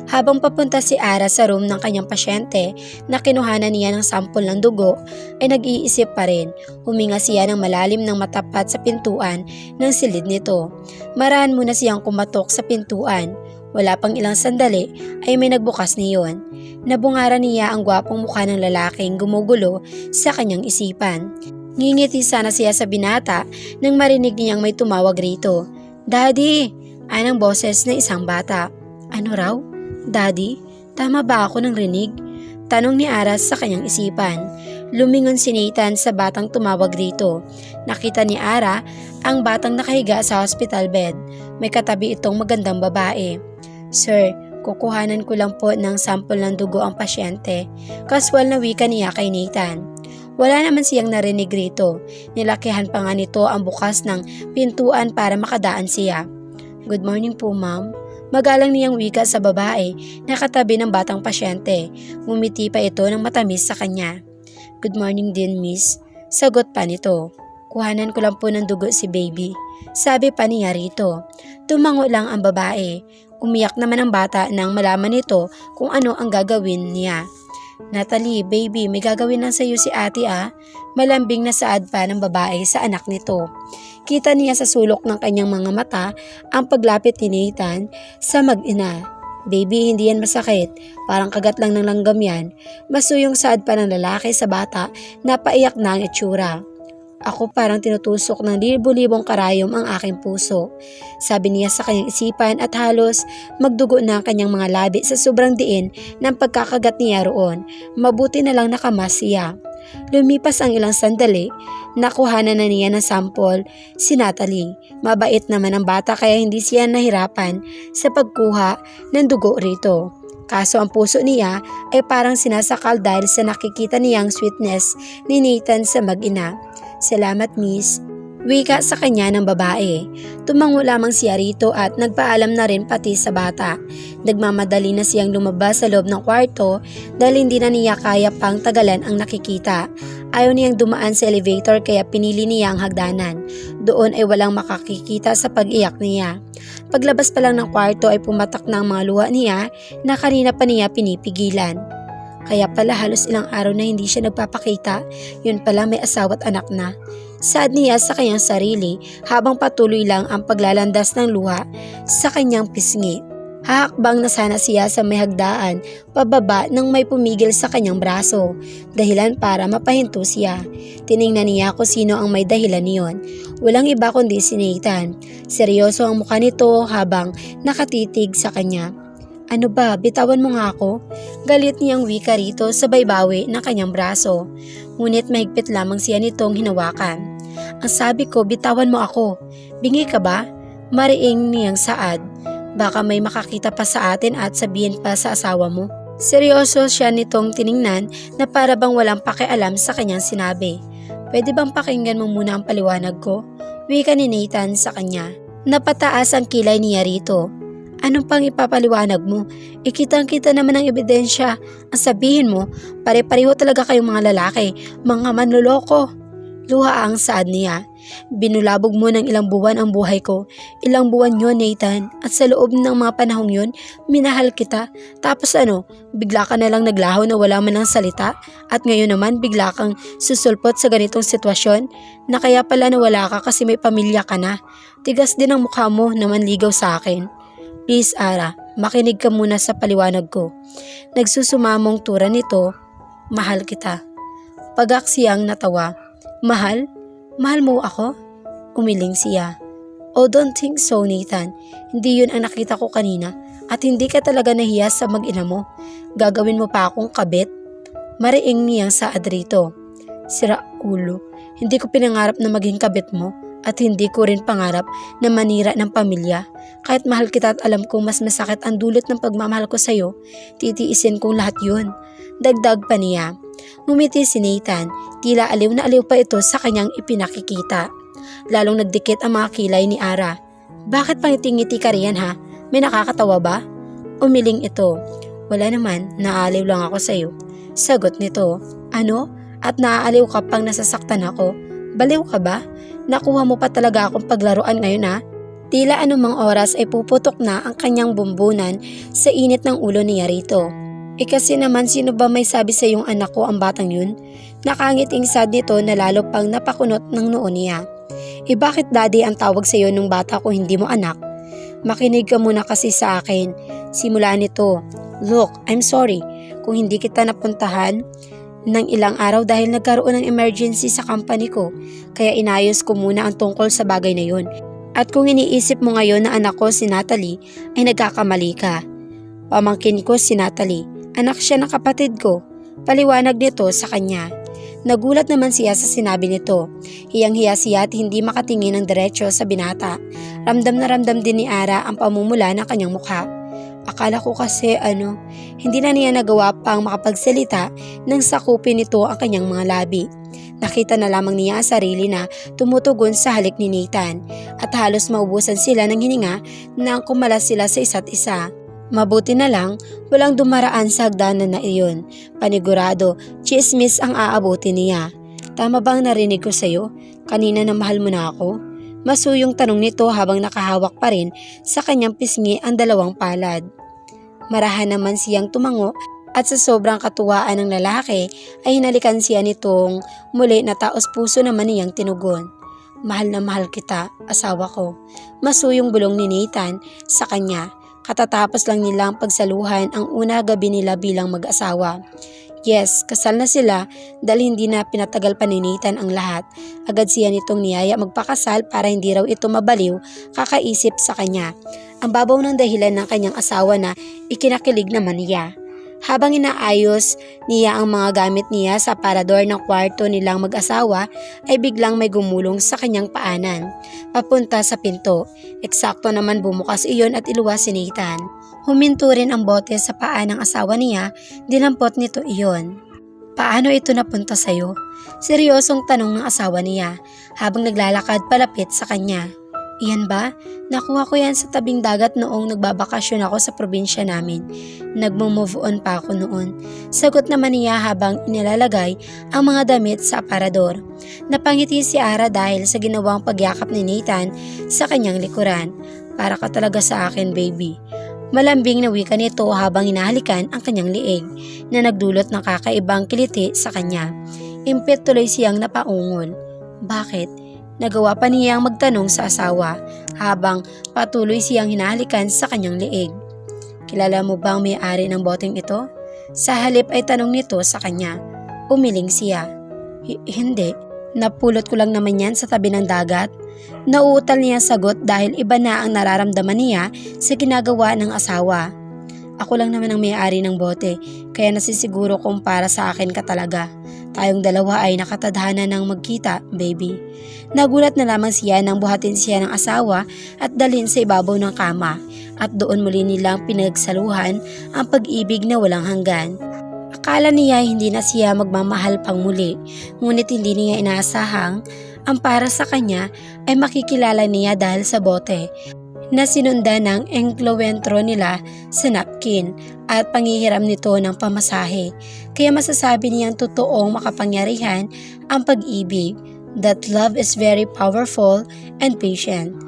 Habang papunta si Ara sa room ng kanyang pasyente na kinuhanan niya ng sampol ng dugo, ay nag-iisip pa rin. Huminga siya ng malalim ng matapat sa pintuan ng silid nito. Marahan muna siyang kumatok sa pintuan. Wala pang ilang sandali ay may nagbukas niyon. Nabungaran niya ang gwapong mukha ng lalaking gumugulo sa kanyang isipan. Ngingiti sana siya sa binata nang marinig niyang may tumawag rito. Daddy! Ay ng boses ng isang bata. Ano raw? Daddy? Tama ba ako ng rinig? Tanong ni Aras sa kanyang isipan. Lumingon si Nathan sa batang tumawag rito. Nakita ni Ara ang batang nakahiga sa hospital bed. May katabi itong magandang babae. Sir, kukuhanan ko lang po ng sample ng dugo ang pasyente. Kaswal na wika niya kay Nathan. Wala naman siyang narinig rito. Nilakihan pa nga nito ang bukas ng pintuan para makadaan siya. Good morning po, ma'am. Magalang niyang wika sa babae na katabi ng batang pasyente. Ngumiti pa ito ng matamis sa kanya. Good morning din, miss. Sagot pa nito. Kuhanan ko lang po ng dugo si baby. Sabi pa niya rito. Tumango lang ang babae. Umiyak naman ang bata nang malaman nito kung ano ang gagawin niya. Natalie, baby, may gagawin lang sa'yo si ate Malambing na saad pa ng babae sa anak nito. Kita niya sa sulok ng kanyang mga mata ang paglapit ni Nathan sa mag-ina. Baby, hindi yan masakit. Parang kagat lang ng langgam yan. Masuyong saad pa ng lalaki sa bata na paiyak na ang itsura. Ako parang tinutusok ng libo-libong karayom ang aking puso. Sabi niya sa kanyang isipan at halos magdugo na ang kanyang mga labi sa sobrang diin ng pagkakagat niya roon. Mabuti na lang nakamas siya. Lumipas ang ilang sandali, nakuhanan na niya ng sampol si Natalie. Mabait naman ang bata kaya hindi siya nahirapan sa pagkuha ng dugo rito. Kaso ang puso niya ay parang sinasakal dahil sa nakikita niyang sweetness ni Nathan sa mag-ina. Salamat, miss. Wika sa kanya ng babae. Tumango lamang siya rito at nagpaalam na rin pati sa bata. Nagmamadali na siyang lumabas sa loob ng kwarto dahil hindi na niya kaya pang tagalan ang nakikita. Ayaw niyang dumaan sa elevator kaya pinili niya ang hagdanan. Doon ay walang makakikita sa pag-iyak niya. Paglabas pa lang ng kwarto ay pumatak na ang mga luha niya na kanina pa niya pinipigilan. Kaya pala halos ilang araw na hindi siya nagpapakita, yun pala may asawa at anak na. Saad niya sa kanyang sarili habang patuloy lang ang paglalandas ng luha sa kanyang pisngi. Hahakbang na sana siya sa may hagdaan pababa nang may pumigil sa kanyang braso, dahilan para mapahinto siya. Tiningnan niya kung sino ang may dahilan niyon. Walang iba kundi si Nathan. Seryoso ang mukha nito habang nakatitig sa kanya. Ano ba, bitawan mo nga ako? Galit niyang wika rito sa baybawi ng kanyang braso. Ngunit mahigpit lamang siya nitong hinawakan. Ang sabi ko, bitawan mo ako. Bingi ka ba? Mariing niyang Saad. Baka may makakita pa sa atin at sabihin pa sa asawa mo. Seryoso siya nitong tiningnan na para bang walang pakialam sa kanyang sinabi. Pwede bang pakinggan mo muna ang paliwanag ko? Wika ni Nathan sa kanya. Napataas ang kilay niya rito. Anong pang ipapaliwanag mo? Ikitang-kita naman ang ebidensya. Ang sabihin mo, pare-pareho talaga kayong mga lalaki, mga manloloko. Luha ang Saad niya. Binulabog mo ng ilang buwan ang buhay ko. Ilang buwan yun, Nathan. At sa loob ng mga panahong yun, minahal kita. Tapos ano, bigla ka na lang naglaho na wala man ng salita? At ngayon naman, bigla kang susulpot sa ganitong sitwasyon? Na kaya pala nawala ka kasi may pamilya ka na. Tigas din ang mukha mo na manligaw sa akin. Please, Ara, makinig ka muna sa paliwanag ko. Nagsusumamong tura nito, mahal kita. Pagaksiyang natawa. Mahal? Mahal mo ako? Umiling siya. Oh, don't think so, Nathan. Hindi yun ang nakita ko kanina at hindi ka talaga nahiya sa mag-ina mo. Gagawin mo pa akong kabit? Mariing niyang Saad rito. Sira ulo. Hindi ko pinangarap na maging kabit mo at hindi ko rin pangarap na manira ng pamilya. Kahit mahal kita at alam kong mas masakit ang dulot ng pagmamahal ko sa'yo, titiisin kong lahat yun. Dagdag pa niya. Ngumiti si Nathan, tila aliw na aliw pa ito sa kanyang ipinakikita. Lalong nagdikit ang mga kilay ni Ara. Bakit pangiting-ngiti ka riyan ha? May nakakatawa ba? Umiling ito. Wala naman, naaaliw lang ako sa'yo. Sagot nito. Ano? At naaaliw ka pang nasasaktan ako? Baliw ka ba? Nakuha mo pa talaga akong paglaruan ngayon ha? Tila anumang oras ay puputok na ang kanyang bumbunan sa init ng ulo niya rito. Kasi naman sino ba may sabi sa iyong anak ko ang batang yun? Nakangiting Saad nito na lalo pang napakunot ng noo niya. Bakit daddy ang tawag sa iyo nung bata ko hindi mo anak? Makinig ka muna kasi sa akin. Simula nito. Look, I'm sorry kung hindi kita napuntahan ng ilang araw dahil nagkaroon ng emergency sa company ko. Kaya inayos ko muna ang tungkol sa bagay na yun. At kung iniisip mo ngayon na anak ko si Natalie, ay nagkakamali ka. Pamangkin ko si Natalie. Anak siya ng kapatid ko. Paliwanag nito sa kanya. Nagulat naman siya sa sinabi nito. Hiyang-hiya siya at hindi makatingin ng diretsyo sa binata. Ramdam na ramdam din ni Ara ang pamumula ng kanyang mukha. Akala ko kasi hindi na niya nagawa pang makapagsalita nang sakupin nito ang kanyang mga labi. Nakita na lamang niya ang sarili na tumutugon sa halik ni Nathan at halos maubusan sila ng hininga nang kumalas sila sa isa't isa. Mabuti na lang walang dumaraan sa hagdanan na iyon. Panigurado, chismis ang aabuti niya. Tama bang narinig ko sa'yo? Kanina na mahal mo na ako? Masuyong tanong nito habang nakahawak pa rin sa kanyang pisngi ang dalawang palad. Marahan naman siyang tumango at sa sobrang katuwaan ng lalaki ay hinalikan siya nitong muli na taos puso naman niyang tinugon. Mahal na mahal kita, asawa ko. Masuyong bulong ni Nathan sa kanya. Katatapos lang nilang pagsaluhan ang una gabi nila bilang mag-asawa. Yes, kasal na sila dahil hindi na pinatagal pa ni Nathan ang lahat. Agad siya nitong niyaya magpakasal para hindi raw ito mabaliw kakaisip sa kanya. Ang babaw ng dahilan ng kanyang asawa na ikinakilig naman niya. Habang inaayos niya ang mga gamit niya sa parador ng kwarto nilang mag-asawa ay biglang may gumulong sa kanyang paanan, papunta sa pinto. Eksakto naman bumukas iyon at iluwas si Nathan. Huminto rin ang bote sa paa ng asawa niya, dinampot nito iyon. Paano ito napunta sa'yo? Seryosong tanong ng asawa niya habang naglalakad palapit sa kanya. Iyan ba? Nakuha ko yan sa tabing dagat noong nagbabakasyon ako sa probinsya namin. Nagmo-move on pa ako noon. Sagot naman niya habang inilalagay ang mga damit sa aparador. Napangiti si Ara dahil sa ginawang pagyakap ni Nathan sa kanyang likuran. Para ka talaga sa akin, baby. Malambing na wika nito habang hinahalikan ang kanyang liig na nagdulot ng kakaibang kiliti sa kanya. Impet tuloy siyang napaungol. Bakit? Nagawa pa niyang magtanong sa asawa habang patuloy siyang hinahalikan sa kanyang leeg. Kilala mo ba ang may-ari ng boteng ito? Sa halip ay tanong nito sa kanya. Umiling siya. Hindi. Napulot ko lang naman yan sa tabi ng dagat. Nauutal niya sagot dahil iba na ang nararamdaman niya sa ginagawa ng asawa. Ako lang naman ang may-ari ng bote, kaya nasisiguro kung para sa akin ka talaga. Tayong dalawa ay nakatadhana ng magkita, baby. Nagulat na lamang siya nang buhatin siya ng asawa at dalhin sa ibabaw ng kama at doon muli nilang pinagsaluhan ang pag-ibig na walang hanggan. Akala niya hindi na siya magmamahal pang muli, ngunit hindi niya inaasahang ang para sa kanya ay makikilala niya dahil sa bote na sinundan ng engklowentro nila sa napkin at panghihiram nito ng pamasahe. Kaya masasabi niyang totoong makapangyarihan ang pag-ibig, that love is very powerful and patient.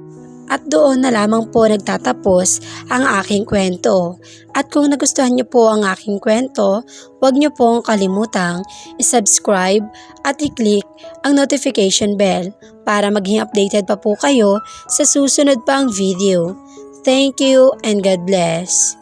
At doon na lamang po nagtatapos ang aking kwento. At kung nagustuhan niyo po ang aking kwento, huwag niyo pong kalimutang i-subscribe at i-click ang notification bell para maging updated pa po kayo sa susunod pang video. Thank you and God bless.